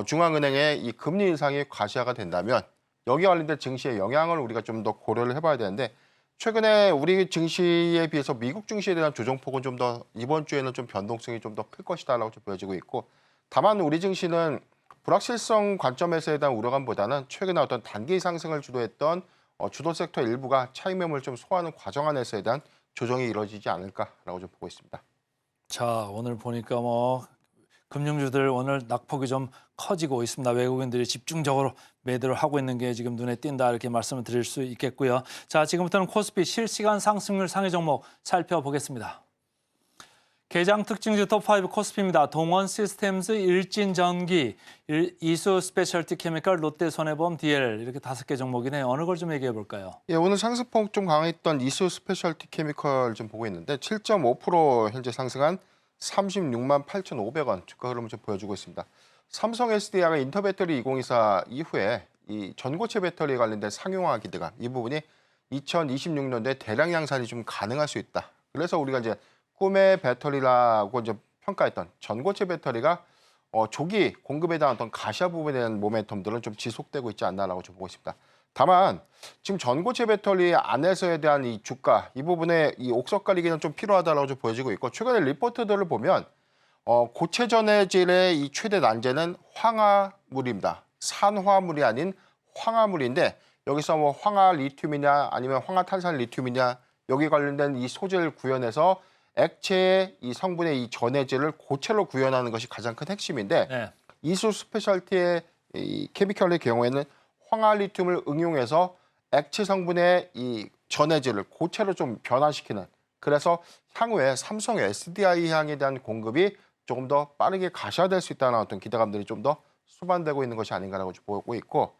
중앙은행의 이 금리 인상이 과시화가 된다면 여기에 관련된 증시의 영향을 우리가 좀 더 고려를 해봐야 되는데 최근에 우리 증시에 비해서 미국 증시에 대한 조정폭은 좀 더 이번 주에는 좀 변동성이 좀 더 클 것이다라고 좀 보여지고 있고, 다만 우리 증시는 불확실성 관점에서에 대한 우려감보다는 최근에 어떤 단기 상승을 주도했던 주도 섹터 일부가 차익 매물을 좀 소화하는 과정 안에서에 대한 조정이 이루어지지 않을까라고 좀 보고 있습니다. 자, 오늘 보니까 뭐 금융주들 오늘 낙폭이 좀 커지고 있습니다. 외국인들이 집중적으로 매도를 하고 있는 게 지금 눈에 띈다 이렇게 말씀을 드릴 수 있겠고요. 자, 지금부터는 코스피 실시간 상승률 상위 종목 살펴보겠습니다. 개장 특징주 톱5 코스피입니다. 동원 시스템즈, 일진전기, 이수 스페셜티 케미컬, 롯데손해보험, DL 이렇게 5개 종목이네요. 어느 걸 좀 얘기해 볼까요? 예, 오늘 상승폭 좀 강했던 이수 스페셜티 케미컬 좀 보고 있는데 7.5% 현재 상승한 36만 8,500원 주가 흐름을 좀 보여주고 있습니다. 삼성 SDI가 인터배터리 2024 이후에 이 전고체 배터리에 관련된 상용화 기대감, 이 부분이 2026년도에 대량 양산이 좀 가능할 수 있다. 그래서 우리가 이제 꿈의 배터리라고 이제 평가했던 전고체 배터리가 조기 공급에 대한 어떤 가시화 부분에 대한 모멘텀들은 좀 지속되고 있지 않나라고 좀 보고 있습니다. 다만 지금 전고체 배터리 안에서에 대한 이 주가, 이 부분에 이 옥석 가리기는 좀 필요하다라고 좀 보여지고 있고, 최근에 리포트들을 보면 고체 전해질의 이 최대 난제는 황화물입니다. 산화물이 아닌 황화물인데 여기서 뭐 황화 리튬이냐 아니면 황화탄산 리튬이냐 여기 관련된 이 소재를 구현해서 액체의 이 성분의 이 전해질을 고체로 구현하는 것이 가장 큰 핵심인데 네. 이수 스페셜티의 이 케미컬의 경우에는 황화리튬을 응용해서 액체 성분의 이 전해질을 고체로 좀 변화시키는, 그래서 향후에 삼성 SDI 향에 대한 공급이 조금 더 빠르게 가셔야될 수 있다는 어떤 기대감들이 좀 더 수반되고 있는 것이 아닌가라고 보고 있고,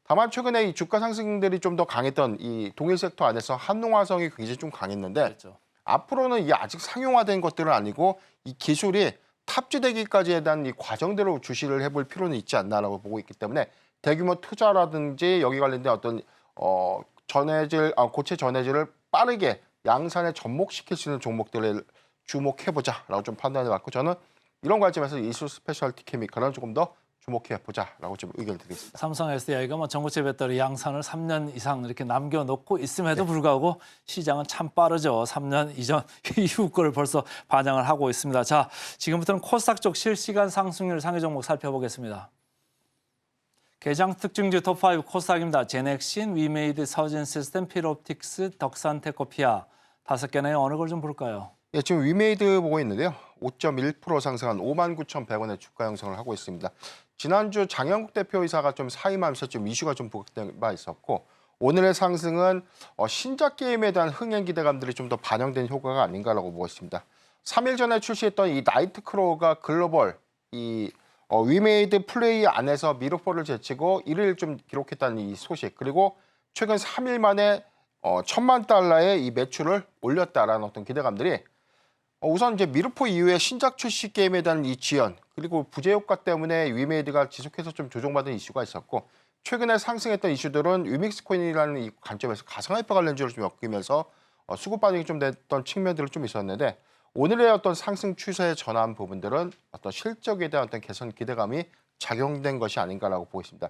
다만 최근에 이 주가 상승들이 좀 더 강했던 이 동일 섹터 안에서 한농화성이 굉장히 좀 강했는데 그렇죠. 앞으로는 이게 아직 상용화된 것들은 아니고 이 기술이 탑재되기까지에 대한 이 과정대로 주시를 해볼 필요는 있지 않나라고 보고 있기 때문에 대규모 투자라든지 여기 관련된 어떤 고체 전해질을 빠르게 양산에 접목시킬 수 있는 종목들을 주목해보자라고 좀 판단해 왔고, 저는 이런 관점에서 이수 스페셜티 케미컬은 조금 더 주목해보자라고 좀 의견을 드리겠습니다. 삼성 SDI가 뭐 전고체 배터리 양산을 3년 이상 이렇게 남겨놓고 있음에도 불구하고 시장은 참 빠르죠. 3년 이전 이후 거를 벌써 반영을 하고 있습니다. 자, 지금부터는 코스닥 쪽 실시간 상승률 상위 종목 살펴보겠습니다. 개장 특징주 톱5 코스닥입니다. 제넥신, 위메이드, 서진시스템, 필옵틱스, 덕산테코피아 5개네요. 어느 걸 좀 볼까요? 예, 지금 위메이드 보고 있는데요. 5.1% 상승한 59,100원의 주가 형성을 하고 있습니다. 지난주 장영국 대표이사가 좀 사임하면서 좀 이슈가 좀 부각된 바 있었고, 오늘의 상승은 신작 게임에 대한 흥행 기대감들이 좀 더 반영된 효과가 아닌가라고 보고 있습니다. 3일 전에 출시했던 이 나이트크로우가 글로벌 위메이드 플레이 안에서 미러포를 제치고 1위를 좀 기록했다는 이 소식, 그리고 최근 3일 만에 $1,000만 이 매출을 올렸다라는 어떤 기대감들이 우선 이제 미르포 이후에 신작 출시 게임에 대한 이 지연, 그리고 부재 효과 때문에 위메이드가 지속해서 좀 조정받은 이슈가 있었고, 최근에 상승했던 이슈들은 위믹스 코인이라는 이 관점에서 가상화폐 관련주를 좀 엮이면서 수급 반영이 좀 됐던 측면들이 좀 있었는데, 오늘의 어떤 상승 추세에 전환한 부분들은 어떤 실적에 대한 어떤 개선 기대감이 작용된 것이 아닌가라고 보고 있습니다.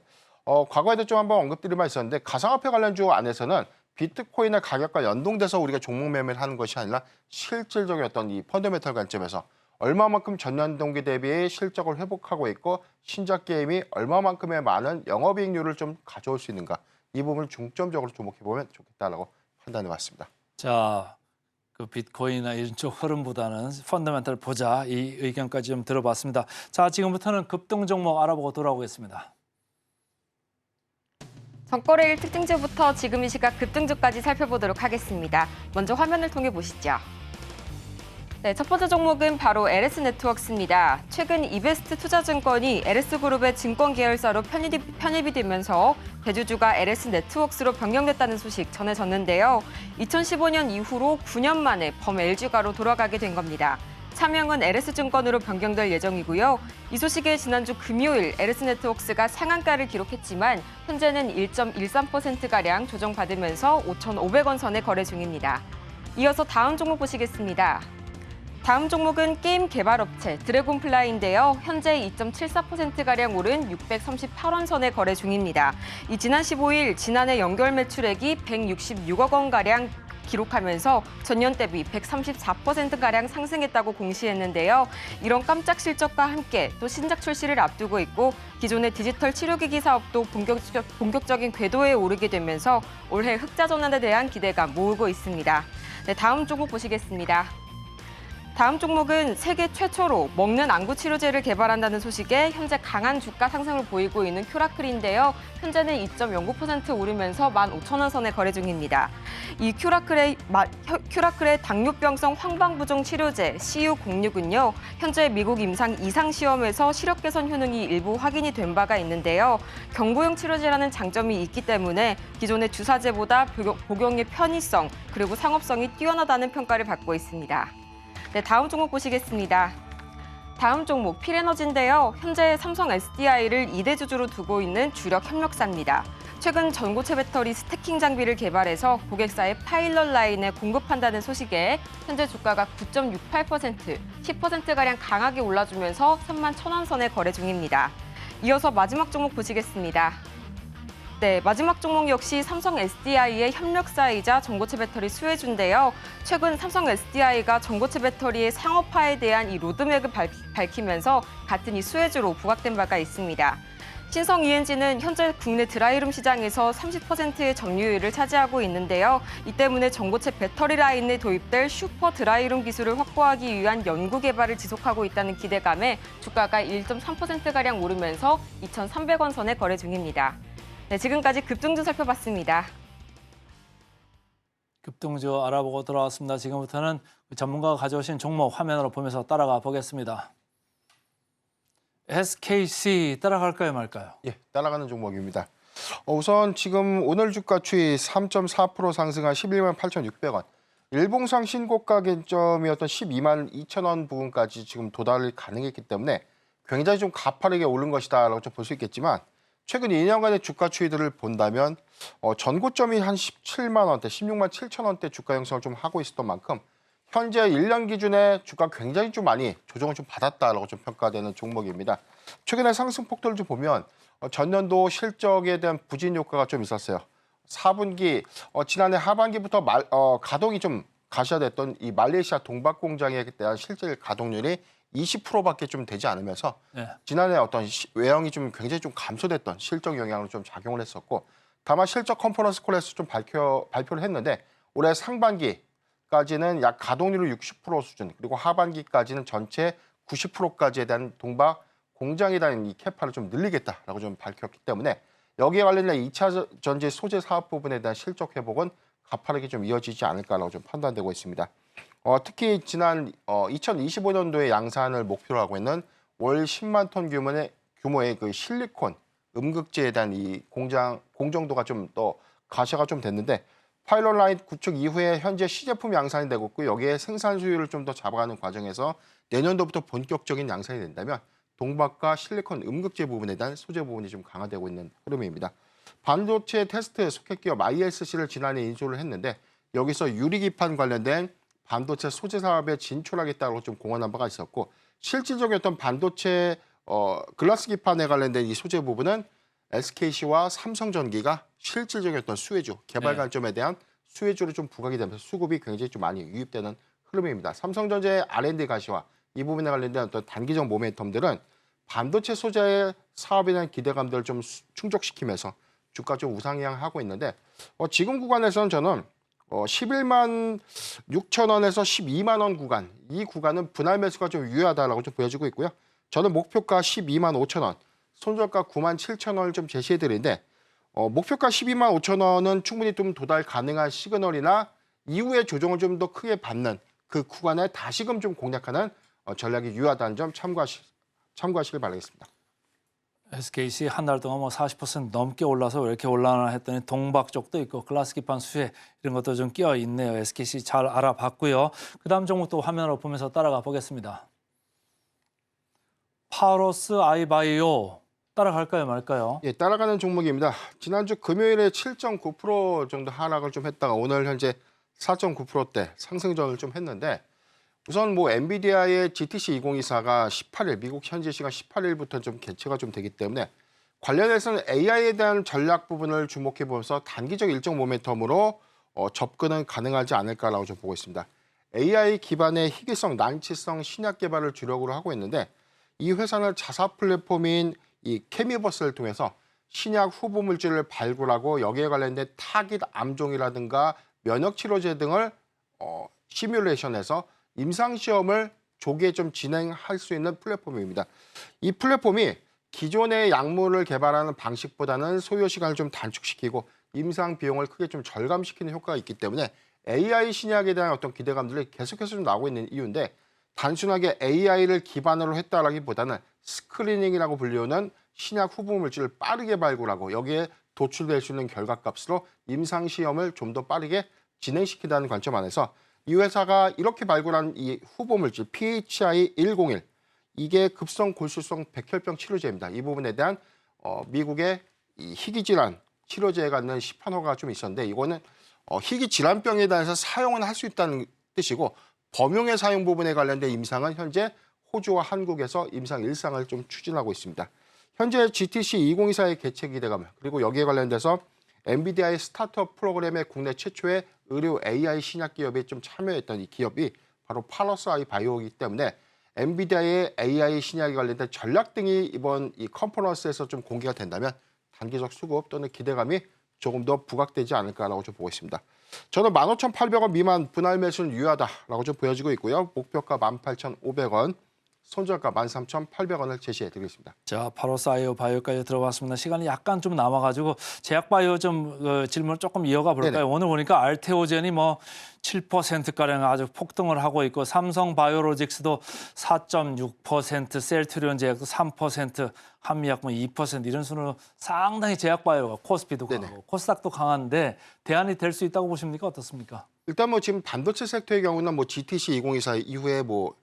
과거에도 좀 한번 언급드릴 바 있었는데, 가상화폐 관련주 안에서는 비트코인의 가격과 연동돼서 우리가 종목 매매를 하는 것이 아니라 실질적인 어떤 이 펀더멘털 관점에서 얼마만큼 전년 동기 대비 실적을 회복하고 있고 신작 게임이 얼마만큼의 많은 영업이익률을 좀 가져올 수 있는가, 이 부분을 중점적으로 주목해보면 좋겠다라고 판단해봤습니다. 자, 그 비트코인이나 이런 쪽 흐름보다는 펀더멘털 보자, 이 의견까지 좀 들어봤습니다. 자, 지금부터는 급등 종목 알아보고 돌아오겠습니다. 정거래일 특징주부터 지금 이 시각 급등주까지 살펴보도록 하겠습니다. 먼저 화면을 통해 보시죠. 네, 첫 번째 종목은 바로 LS네트워크스입니다. 최근 이베스트 투자증권이 LS그룹의 증권 계열사로 편입이 되면서 대주주가 LS네트워크스로 변경됐다는 소식 전해졌는데요. 2015년 이후로 9년 만에 범LG가로 돌아가게 된 겁니다. 차명은 LS증권으로 변경될 예정이고요. 이 소식에 지난주 금요일 LS네트워크스가 상한가를 기록했지만 현재는 1.13%가량 조정받으면서 5,500원 선에 거래 중입니다. 이어서 다음 종목 보시겠습니다. 다음 종목은 게임 개발업체 드래곤플라이인데요. 현재 2.74%가량 오른 638원 선에 거래 중입니다. 이 지난 15일 지난해 연결 매출액이 166억 원가량 기록하면서 전년 대비 134%가량 상승했다고 공시했는데요. 이런 깜짝 실적과 함께 또 신작 출시를 앞두고 있고 기존의 디지털 치료기기 사업도 본격적인 궤도에 오르게 되면서 올해 흑자 전환에 대한 기대가 모으고 있습니다. 네, 다음 종목 보시겠습니다. 다음 종목은 세계 최초로 먹는 안구 치료제를 개발한다는 소식에 현재 강한 주가 상승을 보이고 있는 큐라클인데요. 현재는 2.09% 오르면서 15,000원 선에 거래 중입니다. 이 큐라클의 당뇨병성 황방부종 치료제 CU06은요. 현재 미국 임상 2상 시험에서 시력 개선 효능이 일부 확인이 된 바가 있는데요. 경구용 치료제라는 장점이 있기 때문에 기존의 주사제보다 복용의 편의성 그리고 상업성이 뛰어나다는 평가를 받고 있습니다. 네, 다음 종목 보시겠습니다. 다음 종목 필에너지인데요. 현재 삼성 SDI를 2대 주주로 두고 있는 주력 협력사입니다. 최근 전고체 배터리 스태킹 장비를 개발해서 고객사의 파일럿 라인에 공급한다는 소식에 현재 주가가 9.68%, 10%가량 강하게 올라주면서 31,000원 선에 거래 중입니다. 이어서 마지막 종목 보시겠습니다. 네, 마지막 종목 역시 삼성 SDI의 협력사이자 전고체 배터리 수혜주인데요. 최근 삼성 SDI가 전고체 배터리의 상업화에 대한 이 로드맵을 밝히면서 같은 이 수혜주로 부각된 바가 있습니다. 신성 ENG는 현재 국내 드라이룸 시장에서 30%의 점유율을 차지하고 있는데요. 이 때문에 전고체 배터리 라인에 도입될 슈퍼 드라이룸 기술을 확보하기 위한 연구 개발을 지속하고 있다는 기대감에 주가가 1.3%가량 오르면서 2,300원 선에 거래 중입니다. 네, 지금까지 급등주 살펴봤습니다. 급등주 알아보고 돌아왔습니다. 지금부터는 전문가가 가져오신 종목 화면으로 보면서 따라가 보겠습니다. SKC 따라갈까요 말까요? 예, 따라가는 종목입니다. 우선 지금 오늘 주가 추이 3.4% 상승한 11만 8,600원. 일봉상 신고가 개점이었던 12만 2천 원 부근까지 지금 도달이 가능했기 때문에 굉장히 좀 가파르게 오른 것이다라고 좀 볼 수 있겠지만 최근 2년간의 주가 추이들을 본다면 전고점이 한 17만 원대, 16만 7천 원대 주가 형성을 좀 하고 있었던 만큼 현재 1년 기준에 주가 굉장히 좀 많이 조정을 좀 받았다라고 좀 평가되는 종목입니다. 최근에 상승폭들을 좀 보면 전년도 실적에 대한 부진 효과가 좀 있었어요. 4분기 지난해 하반기부터 가동이 좀 가시화됐던 이 말레이시아 동박 공장에 대한 실질 가동률이 20%밖에 좀 되지 않으면서 네. 지난해 어떤 외형이 좀 굉장히 좀 감소됐던 실적 영향으로 좀 작용을 했었고 다만 실적 컨퍼런스 콜에서 좀 발표를 했는데 올해 상반기까지는 약 가동률 60% 수준 그리고 하반기까지는 전체 90%까지에 대한 동박 공장에 대한 이 캐파를 좀 늘리겠다라고 좀 밝혔기 때문에 여기에 관련된 2차 전지 소재 사업 부분에 대한 실적 회복은 가파르게 좀 이어지지 않을까라고 좀 판단되고 있습니다. 특히 지난 2025년도에 양산을 목표로 하고 있는 월 10만 톤 규모의 그 실리콘 음극재에 대한 이 공정도가 좀 더 가시화가 좀 됐는데 파일럿 라인 구축 이후에 현재 시제품 양산이 되고 있고 여기에 생산 수율을 좀 더 잡아가는 과정에서 내년도부터 본격적인 양산이 된다면 동박과 실리콘 음극재 부분에 대한 소재 부분이 좀 강화되고 있는 흐름입니다. 반도체 테스트 소켓 기업 ISC를 지난해 인수를 했는데 여기서 유리기판 관련된 반도체 소재 사업에 진출하겠다고 좀 공언한 바가 있었고 실질적인 어떤 반도체 글라스 기판에 관련된 이 소재 부분은 SKC와 삼성전기가 실질적인 어떤 수혜주 개발 관점에 대한 수혜주로 좀 부각이 되면서 수급이 굉장히 좀 많이 유입되는 흐름입니다. 삼성전자의 R&D 가시화 이 부분에 관련된 어떤 단기적 모멘텀들은 반도체 소재 사업에 대한 기대감들을 좀 충족시키면서 주가 좀 우상향하고 있는데 지금 구간에서는 저는 11만 6천 원에서 12만 원 구간, 이 구간은 분할 매수가 좀 유효하다라고 좀 보여지고 있고요. 저는 목표가 12만 5천 원, 손절가 9만 7천 원을 좀 제시해드리는데 목표가 12만 5천 원은 충분히 좀 도달 가능한 시그널이나 이후에 조정을 좀 더 크게 받는 그 구간에 다시금 좀 공략하는 전략이 유효하다는 점 참고하시길 바라겠습니다. SKC 한 달 동안 40% 넘게 올라서 왜 이렇게 올라나 했더니 동박 쪽도 있고 글라스 기판 수혜 이런 것도 좀 끼어 있네요. SKC 잘 알아봤고요. 그다음 종목도 화면으로 보면서 따라가 보겠습니다. 파로스 아이바이오 따라갈까요 말까요? 예, 따라가는 종목입니다. 지난주 금요일에 7.9% 정도 하락을 좀 했다가 오늘 현재 4.9%대 상승전을 좀 했는데 우선 엔비디아의 GTC 2024가 18일 미국 현지 시간 18일부터 좀 개최가 좀 되기 때문에 관련해서는 AI에 대한 전략 부분을 주목해 보면서 단기적 일정 모멘텀으로 접근은 가능하지 않을까라고 좀 보고 있습니다. AI 기반의 희귀성, 난치성 신약 개발을 주력으로 하고 있는데 이 회사는 자사 플랫폼인 이 케미버스를 통해서 신약 후보 물질을 발굴하고 여기에 관련된 타깃 암종이라든가 면역 치료제 등을 시뮬레이션해서 임상 시험을 조기에 좀 진행할 수 있는 플랫폼입니다. 이 플랫폼이 기존의 약물을 개발하는 방식보다는 소요 시간을 좀 단축시키고 임상 비용을 크게 좀 절감시키는 효과가 있기 때문에 AI 신약에 대한 어떤 기대감들이 계속해서 좀 나오고 있는 이유인데 단순하게 AI를 기반으로 했다라기보다는 스크리닝이라고 불리우는 신약 후보 물질을 빠르게 발굴하고 여기에 도출될 수 있는 결과값으로 임상 시험을 좀 더 빠르게 진행시킨다는 관점 안에서 이 회사가 이렇게 발굴한 이 후보 물질 PHI-101 이게 급성 골수성 백혈병 치료제입니다. 이 부분에 대한 미국의 이 희귀질환 치료제에 갖는 시판허가가 좀 있었는데 이거는 희귀질환병에 대해서 사용은 할 수 있다는 뜻이고 범용의 사용 부분에 관련된 임상은 현재 호주와 한국에서 임상 1상을 좀 추진하고 있습니다. 현재 GTC 2024의 개최 기대감 그리고 여기에 관련돼서 엔비디아의 스타트업 프로그램에 국내 최초의 의료 AI 신약 기업에 좀 참여했던 이 기업이 바로 파러스 아이 바이오이기 때문에 엔비디아의 AI 신약에 관련된 전략 등이 이번 이 컨퍼런스에서 좀 공개가 된다면 단기적 수급 또는 기대감이 조금 더 부각되지 않을까라고 좀 보고 있습니다. 저는 15,800원 미만 분할 매수는 유효하다라고 좀 보여지고 있고요. 목표가 18,500원, 손절가 13,800원을 제시해드리겠습니다. 자, 바로 사이오바이오까지 들어봤습니다. 시간이 약간 좀 남아가지고 제약바이오 좀 질문을 조금 이어가 볼까요? 네네. 오늘 보니까 알테오젠이 뭐 7%가량 아주 폭등을 하고 있고 삼성바이오로직스도 4.6%, 셀트리온 제약도 3%, 한미약품 2% 이런 순으로 상당히 제약바이오가 코스피도 네네. 강하고 코스닥도 강한데 대안이 될 수 있다고 보십니까? 어떻습니까? 일단 뭐 지금 반도체 섹터의 경우는 뭐 GTC 2024 이후에 뭐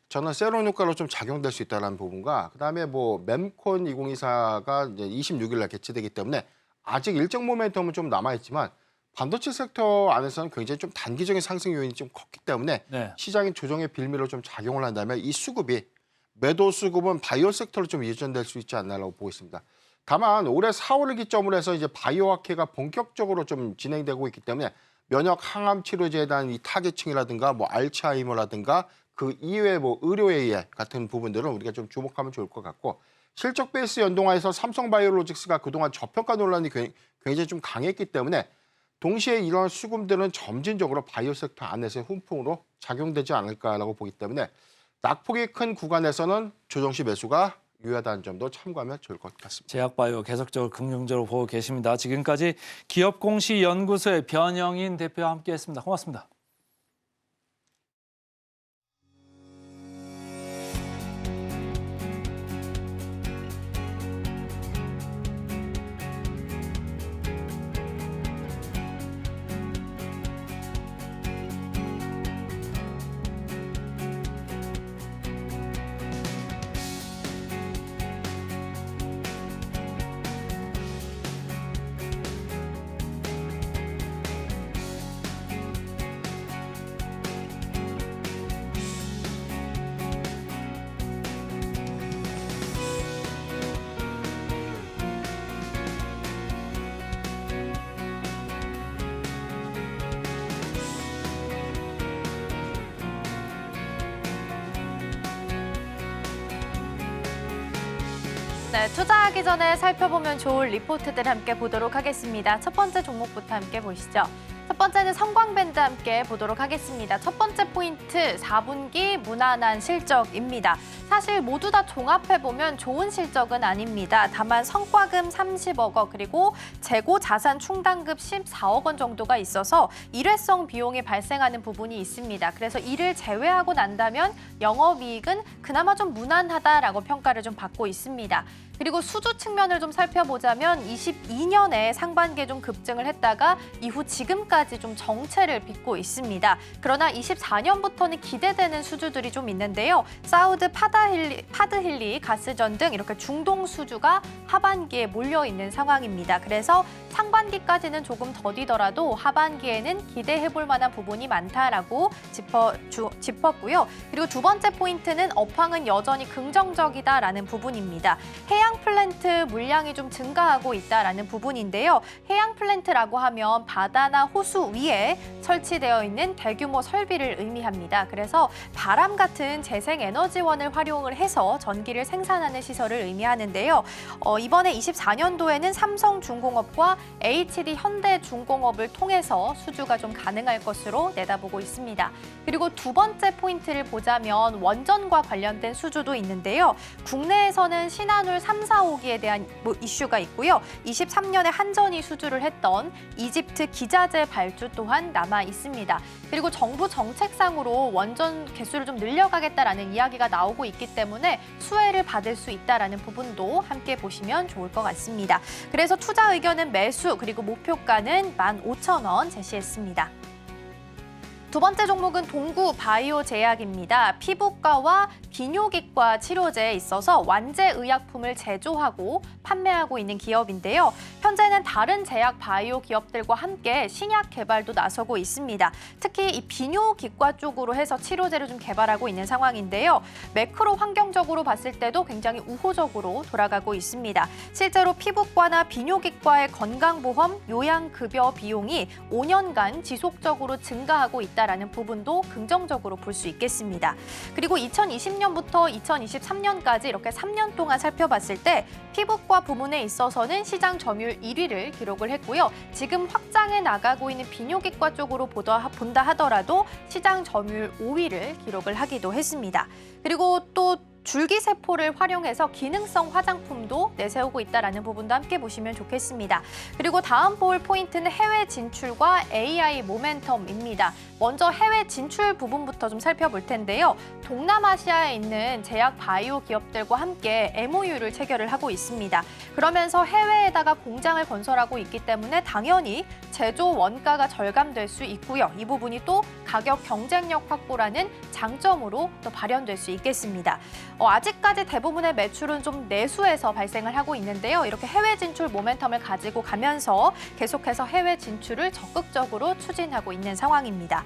저는 세론 효과로 좀 작용될 수 있다는 부분과 그다음에 뭐 mem콘 2024가 이제 26일 날 개최되기 때문에 아직 일정 모멘텀은 좀 남아 있지만 반도체 섹터 안에서는 굉장히 좀 단기적인 상승 요인이 좀 컸기 때문에 네. 시장의 조정의 빌미로 좀 작용을 한다면 이 수급이 매도 수급은 바이오 섹터로 좀 이전될 수 있지 않나라고 보고 있습니다. 다만 올해 4월을 기점으로 해서 이제 바이오학회가 본격적으로 좀 진행되고 있기 때문에 면역 항암 치료제에 대한 이 타겟층이라든가 뭐 알츠하이머라든가 그 이외의 뭐 의료 AI 같은 부분들은 우리가 좀 주목하면 좋을 것 같고 실적 베이스 연동화에서 삼성바이오로직스가 그동안 저평가 논란이 굉장히 좀 강했기 때문에 동시에 이런 수급들은 점진적으로 바이오 섹터 안에서의 훈풍으로 작용되지 않을까라고 보기 때문에 낙폭이 큰 구간에서는 조정시 매수가 유효하다는 점도 참고하면 좋을 것 같습니다. 제약바이오 계속적으로 긍정적으로 보고 계십니다. 지금까지 기업공시연구소의 변영인 대표와 함께했습니다. 고맙습니다. 네, 투자하기 전에 살펴보면 좋을 리포트들 함께 보도록 하겠습니다. 첫 번째 종목부터 함께 보시죠. 첫 번째는 성광밴드 함께 보도록 하겠습니다. 첫 번째 포인트 4분기 무난한 실적입니다. 사실 모두 다 종합해보면 좋은 실적은 아닙니다. 다만 성과금 30억 원 그리고 재고 자산 충당급 14억 원 정도가 있어서 일회성 비용이 발생하는 부분이 있습니다. 그래서 이를 제외하고 난다면 영업이익은 그나마 좀 무난하다라고 평가를 좀 받고 있습니다. 그리고 수주 측면을 좀 살펴보자면 22년에 상반기에 좀 급증을 했다가 이후 지금까지 좀 정체를 빚고 있습니다. 그러나 24년부터는 기대되는 수주들이 좀 있는데요. 사우드 파드힐리 가스전 등 이렇게 중동 수주가 하반기에 몰려 있는 상황입니다. 그래서 상반기까지는 조금 더디더라도 하반기에는 기대해볼 만한 부분이 많다라고 짚었고요. 그리고 두 번째 포인트는 업황은 여전히 긍정적이다라는 부분입니다. 해양 플랜트 물량이 좀 증가하고 있다라는 부분인데요. 해양 플랜트라고 하면 바다나 호수 위에 설치되어 있는 대규모 설비를 의미합니다. 그래서 바람 같은 재생에너지원을 활용을 해서 전기를 생산하는 시설을 의미하는데요. 이번에 24년도에는 삼성중공업과 HD 현대중공업을 통해서 수주가 좀 가능할 것으로 내다보고 있습니다. 그리고 두 번째 포인트를 보자면 원전과 관련된 수주도 있는데요. 국내에서는 신한울 3, 4호기에 대한 이슈가 있고요. 23년에 한전이 수주를 했던 이집트 기자재 발주 또한 남아 있습니다. 그리고 정부 정책상으로 원전 개수를 좀 늘려가겠다라는 이야기가 나오고 있기 때문에 수혜를 받을 수 있다라는 부분도 함께 보시면 좋을 것 같습니다. 그래서 투자 의견은 매수 그리고 목표가는 15,000원 제시했습니다. 두 번째 종목은 동구 바이오 제약입니다. 피부과와 비뇨기과 치료제에 있어서 완제 의약품을 제조하고 판매하고 있는 기업인데요. 현재는 다른 제약 바이오 기업들과 함께 신약 개발도 나서고 있습니다. 특히 이 비뇨기과 쪽으로 해서 치료제를 좀 개발하고 있는 상황인데요. 매크로 환경적으로 봤을 때도 굉장히 우호적으로 돌아가고 있습니다. 실제로 피부과나 비뇨기과의 건강보험, 요양급여 비용이 5년간 지속적으로 증가하고 있다. 있다라는 부분도 긍정적으로 볼 수 있겠습니다. 그리고 2020년부터 2023년까지 이렇게 3년 동안 살펴봤을 때 피부과 부문에 있어서는 시장 점유율 1위를 기록을 했고요. 지금 확장해 나가고 있는 비뇨기과 쪽으로 본다 하더라도 시장 점유율 5위를 기록을 하기도 했습니다. 그리고 또 줄기세포를 활용해서 기능성 화장품도 내세우고 있다는 부분도 함께 보시면 좋겠습니다. 그리고 다음 볼 포인트는 해외 진출과 AI 모멘텀입니다. 먼저 해외 진출 부분부터 좀 살펴볼 텐데요. 동남아시아에 있는 제약 바이오 기업들과 함께 MOU를 체결을 하고 있습니다. 그러면서 해외에다가 공장을 건설하고 있기 때문에 당연히 제조 원가가 절감될 수 있고요. 이 부분이 또 가격 경쟁력 확보라는 장점으로 또 발현될 수 있겠습니다. 아직까지 대부분의 매출은 좀 내수에서 발생을 하고 있는데요. 이렇게 해외 진출 모멘텀을 가지고 가면서 계속해서 해외 진출을 적극적으로 추진하고 있는 상황입니다.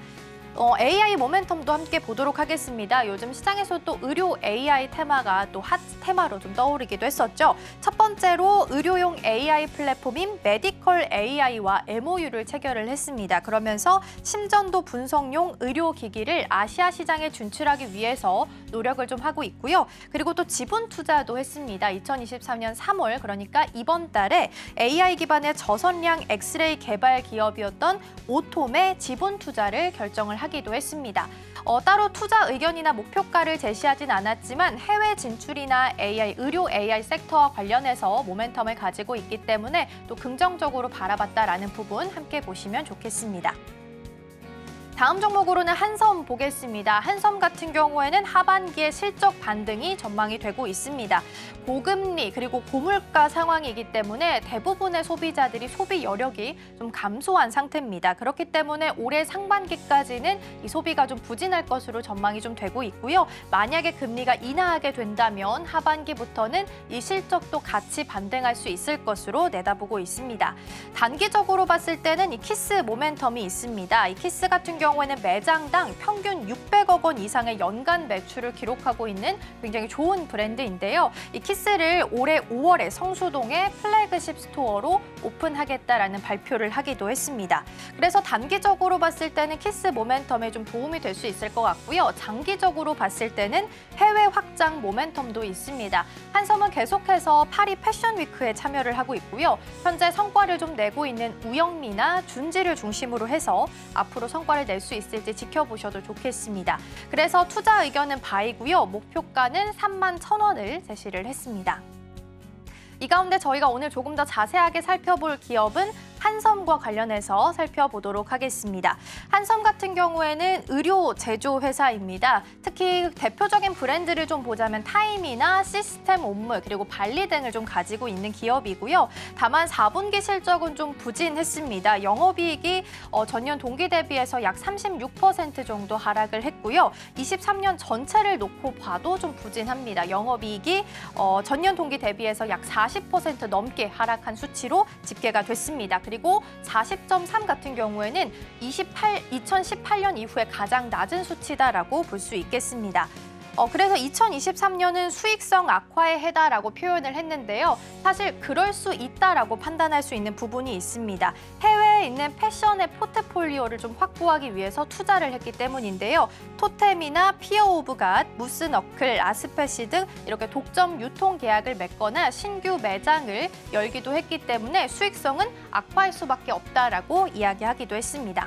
AI 모멘텀도 함께 보도록 하겠습니다. 요즘 시장에서 또 의료 AI 테마가 또 핫 테마로 좀 떠오르기도 했었죠. 첫 번째로 의료용 AI 플랫폼인 메디컬 AI와 MOU를 체결을 했습니다. 그러면서 심전도 분석용 의료기기를 아시아 시장에 진출하기 위해서 노력을 좀 하고 있고요. 그리고 또 지분 투자도 했습니다. 2023년 3월 그러니까 이번 달에 AI 기반의 저선량 엑스레이 개발 기업이었던 오톰의 지분 투자를 결정을 하기도 했습니다. 따로 투자 의견이나 목표가를 제시하진 않았지만 해외 진출이나 AI, 의료 AI 섹터와 관련해서 모멘텀을 가지고 있기 때문에 또 긍정적으로 바라봤다라는 부분 함께 보시면 좋겠습니다. 다음 종목으로는 한섬 보겠습니다. 한섬 같은 경우에는 하반기에 실적 반등이 전망이 되고 있습니다. 고금리 그리고 고물가 상황이기 때문에 대부분의 소비자들이 소비 여력이 좀 감소한 상태입니다. 그렇기 때문에 올해 상반기까지는 이 소비가 좀 부진할 것으로 전망이 좀 되고 있고요. 만약에 금리가 인하하게 된다면 하반기부터는 이 실적도 같이 반등할 수 있을 것으로 내다보고 있습니다. 단기적으로 봤을 때는 이 키스 모멘텀이 있습니다. 이 키스 같은 경우에는 매장당 평균 600억 원 이상의 연간 매출을 기록하고 있는 굉장히 좋은 브랜드인데요. 이 키스를 올해 5월에 성수동에 플래그십 스토어로 오픈하겠다라는 발표를 하기도 했습니다. 그래서 단기적으로 봤을 때는 키스 모멘텀에 좀 도움이 될 수 있을 것 같고요. 장기적으로 봤을 때는 해외 확장 모멘텀도 있습니다. 한섬은 계속해서 파리 패션 위크에 참여를 하고 있고요. 현재 성과를 좀 내고 있는 우영미나 준지를 중심으로 해서 앞으로 성과를 낼 수 있을지 지켜보셔도 좋겠습니다. 그래서 투자 의견은 바이고요. 목표가는 31,000원을 제시를 했습니다. 이 가운데 저희가 오늘 조금 더 자세하게 살펴볼 기업은 한섬과 관련해서 살펴보도록 하겠습니다. 한섬 같은 경우에는 의료 제조 회사입니다. 특히 대표적인 브랜드를 좀 보자면 타임이나 시스템 옴므 그리고 발리 등을 좀 가지고 있는 기업이고요. 다만 4분기 실적은 좀 부진했습니다. 영업이익이 전년 동기 대비해서 약 36% 정도 하락을 했고요. 23년 전체를 놓고 봐도 좀 부진합니다. 영업이익이 전년 동기 대비해서 약 40% 넘게 하락한 수치로 집계가 됐습니다. 그리고 40.3 같은 경우에는 2018년 이후에 가장 낮은 수치다라고 볼 수 있겠습니다. 그래서 2023년은 수익성 악화의 해다라고 표현을 했는데요. 사실 그럴 수 있다라고 판단할 수 있는 부분이 있습니다. 해외에 있는 패션의 포트폴리오를 좀 확보하기 위해서 투자를 했기 때문인데요. 토템이나 피어 오브 갓, 무스너클, 아스페시 등 이렇게 독점 유통 계약을 맺거나 신규 매장을 열기도 했기 때문에 수익성은 악화할 수밖에 없다라고 이야기하기도 했습니다.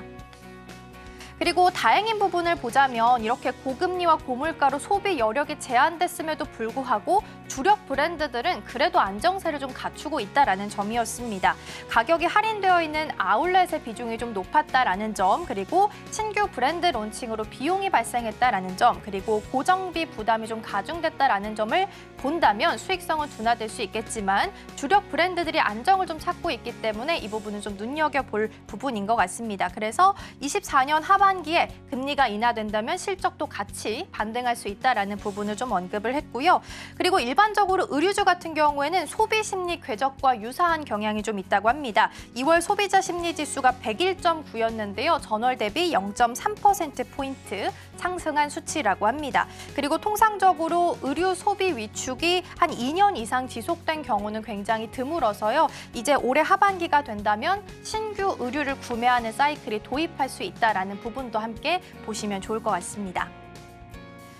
그리고 다행인 부분을 보자면 이렇게 고금리와 고물가로 소비 여력이 제한됐음에도 불구하고 주력 브랜드들은 그래도 안정세를 좀 갖추고 있다라는 점이었습니다. 가격이 할인되어 있는 아울렛의 비중이 좀 높았다라는 점, 그리고 신규 브랜드 론칭으로 비용이 발생했다라는 점, 그리고 고정비 부담이 좀 가중됐다라는 점을 본다면 수익성은 둔화될 수 있겠지만 주력 브랜드들이 안정을 좀 찾고 있기 때문에 이 부분은 좀 눈여겨볼 부분인 것 같습니다. 그래서 24년 하반기에 금리가 인하된다면 실적도 같이 반등할 수 있다라는 부분을 좀 언급을 했고요. 그리고 일반적으로 의류주 같은 경우에는 소비 심리 궤적과 유사한 경향이 좀 있다고 합니다. 2월 소비자 심리 지수가 101.9였는데요. 전월 대비 0.3%포인트 상승한 수치라고 합니다. 그리고 통상적으로 의류 소비 위축이 한 2년 이상 지속된 경우는 굉장히 드물어서요. 이제 올해 하반기가 된다면 신규 의류를 구매하는 사이클이 도입할 수 있다라는 부분 부분도 함께 보시면 좋을 것 같습니다.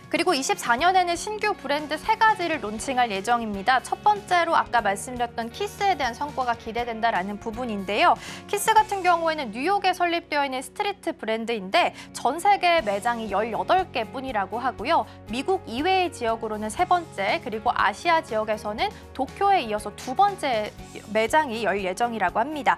그리고 24년에는 신규 브랜드 3가지를 론칭할 예정입니다. 첫 번째로 아까 말씀드렸던 키스에 대한 성과가 기대된다라는 부분인데요. 키스 같은 경우에는 뉴욕에 설립되어 있는 스트리트 브랜드인데 전 세계 매장이 18개 뿐이라고 하고요. 미국 이외의 지역으로는 3번째, 그리고 아시아 지역에서는 도쿄에 이어서 2번째 매장이 열 예정이라고 합니다.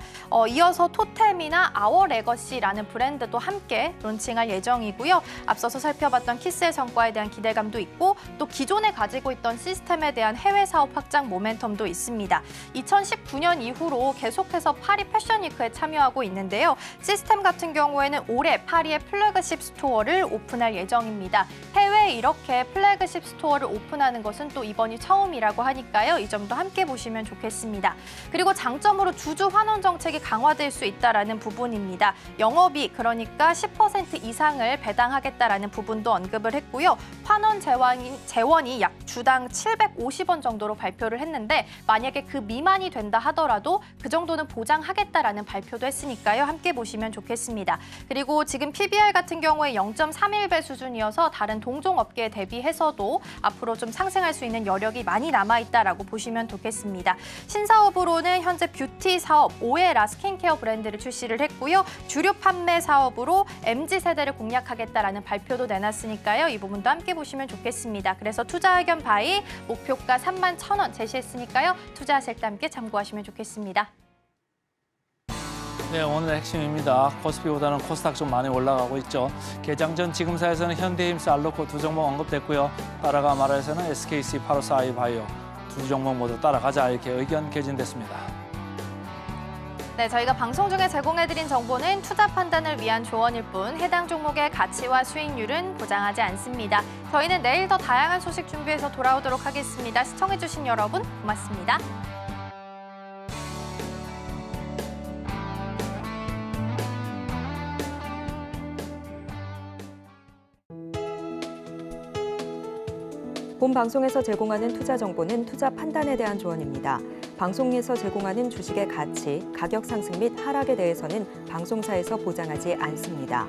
이어서 토템이나 아워 레거시라는 브랜드도 함께 론칭할 예정이고요. 앞서서 살펴봤던 키스의 성과에 대한 기대감도 있고 또 기존에 가지고 있던 시스템에 대한 해외 사업 확장 모멘텀도 있습니다. 2019년 이후로 계속해서 파리 패션위크에 참여하고 있는데요. 시스템 같은 경우에는 올해 파리의 플래그십 스토어를 오픈할 예정입니다. 해외에 이렇게 플래그십 스토어를 오픈하는 것은 또 이번이 처음이라고 하니까요. 이 점도 함께 보시면 좋겠습니다. 그리고 장점으로 주주 환원 정책이 강화될 수 있다라는 부분입니다. 영업이 그러니까 10% 이상을 배당하겠다라는 부분도 언급을 했고요. 환원 재원이 약 주당 750원 정도로 발표를 했는데 만약에 그 미만이 된다 하더라도 그 정도는 보장하겠다라는 발표도 했으니까요. 함께 보시면 좋겠습니다. 그리고 지금 PBR 같은 경우에 0.31배 수준이어서 다른 동종업계에 대비해서도 앞으로 좀 상승할 수 있는 여력이 많이 남아있다라고 보시면 좋겠습니다. 신사업으로는 현재 뷰티 사업 오에라 스킨케어 브랜드를 출시를 했고요. 주류 판매 사업으로 MZ세대를 공략하겠다라는 발표도 내놨으니까요. 이 부분도 함께 보시면 좋겠습니다. 그래서 투자 의견 바이 목표가 31,000원 제시했으니까요. 투자하실 때 함께 참고하시면 좋겠습니다. 네, 오늘의 핵심입니다. 코스피보다는 코스닥 좀 많이 올라가고 있죠. 개장 전 지금사에서는 현대힘스, 알로코 두 종목 언급됐고요. 따라가 말아서는 SKC, 8542 바이오 두 종목 모두 따라가자 이렇게 의견 개진됐습니다. 네, 저희가 방송 중에 제공해드린 정보는 투자 판단을 위한 조언일 뿐 해당 종목의 가치와 수익률은 보장하지 않습니다. 저희는 내일 더 다양한 소식 준비해서 돌아오도록 하겠습니다. 시청해주신 여러분 고맙습니다. 본 방송에서 제공하는 투자 정보는 투자 판단에 대한 조언입니다. 방송에서 제공하는 주식의 가치, 가격 상승 및 하락에 대해서는 방송사에서 보장하지 않습니다.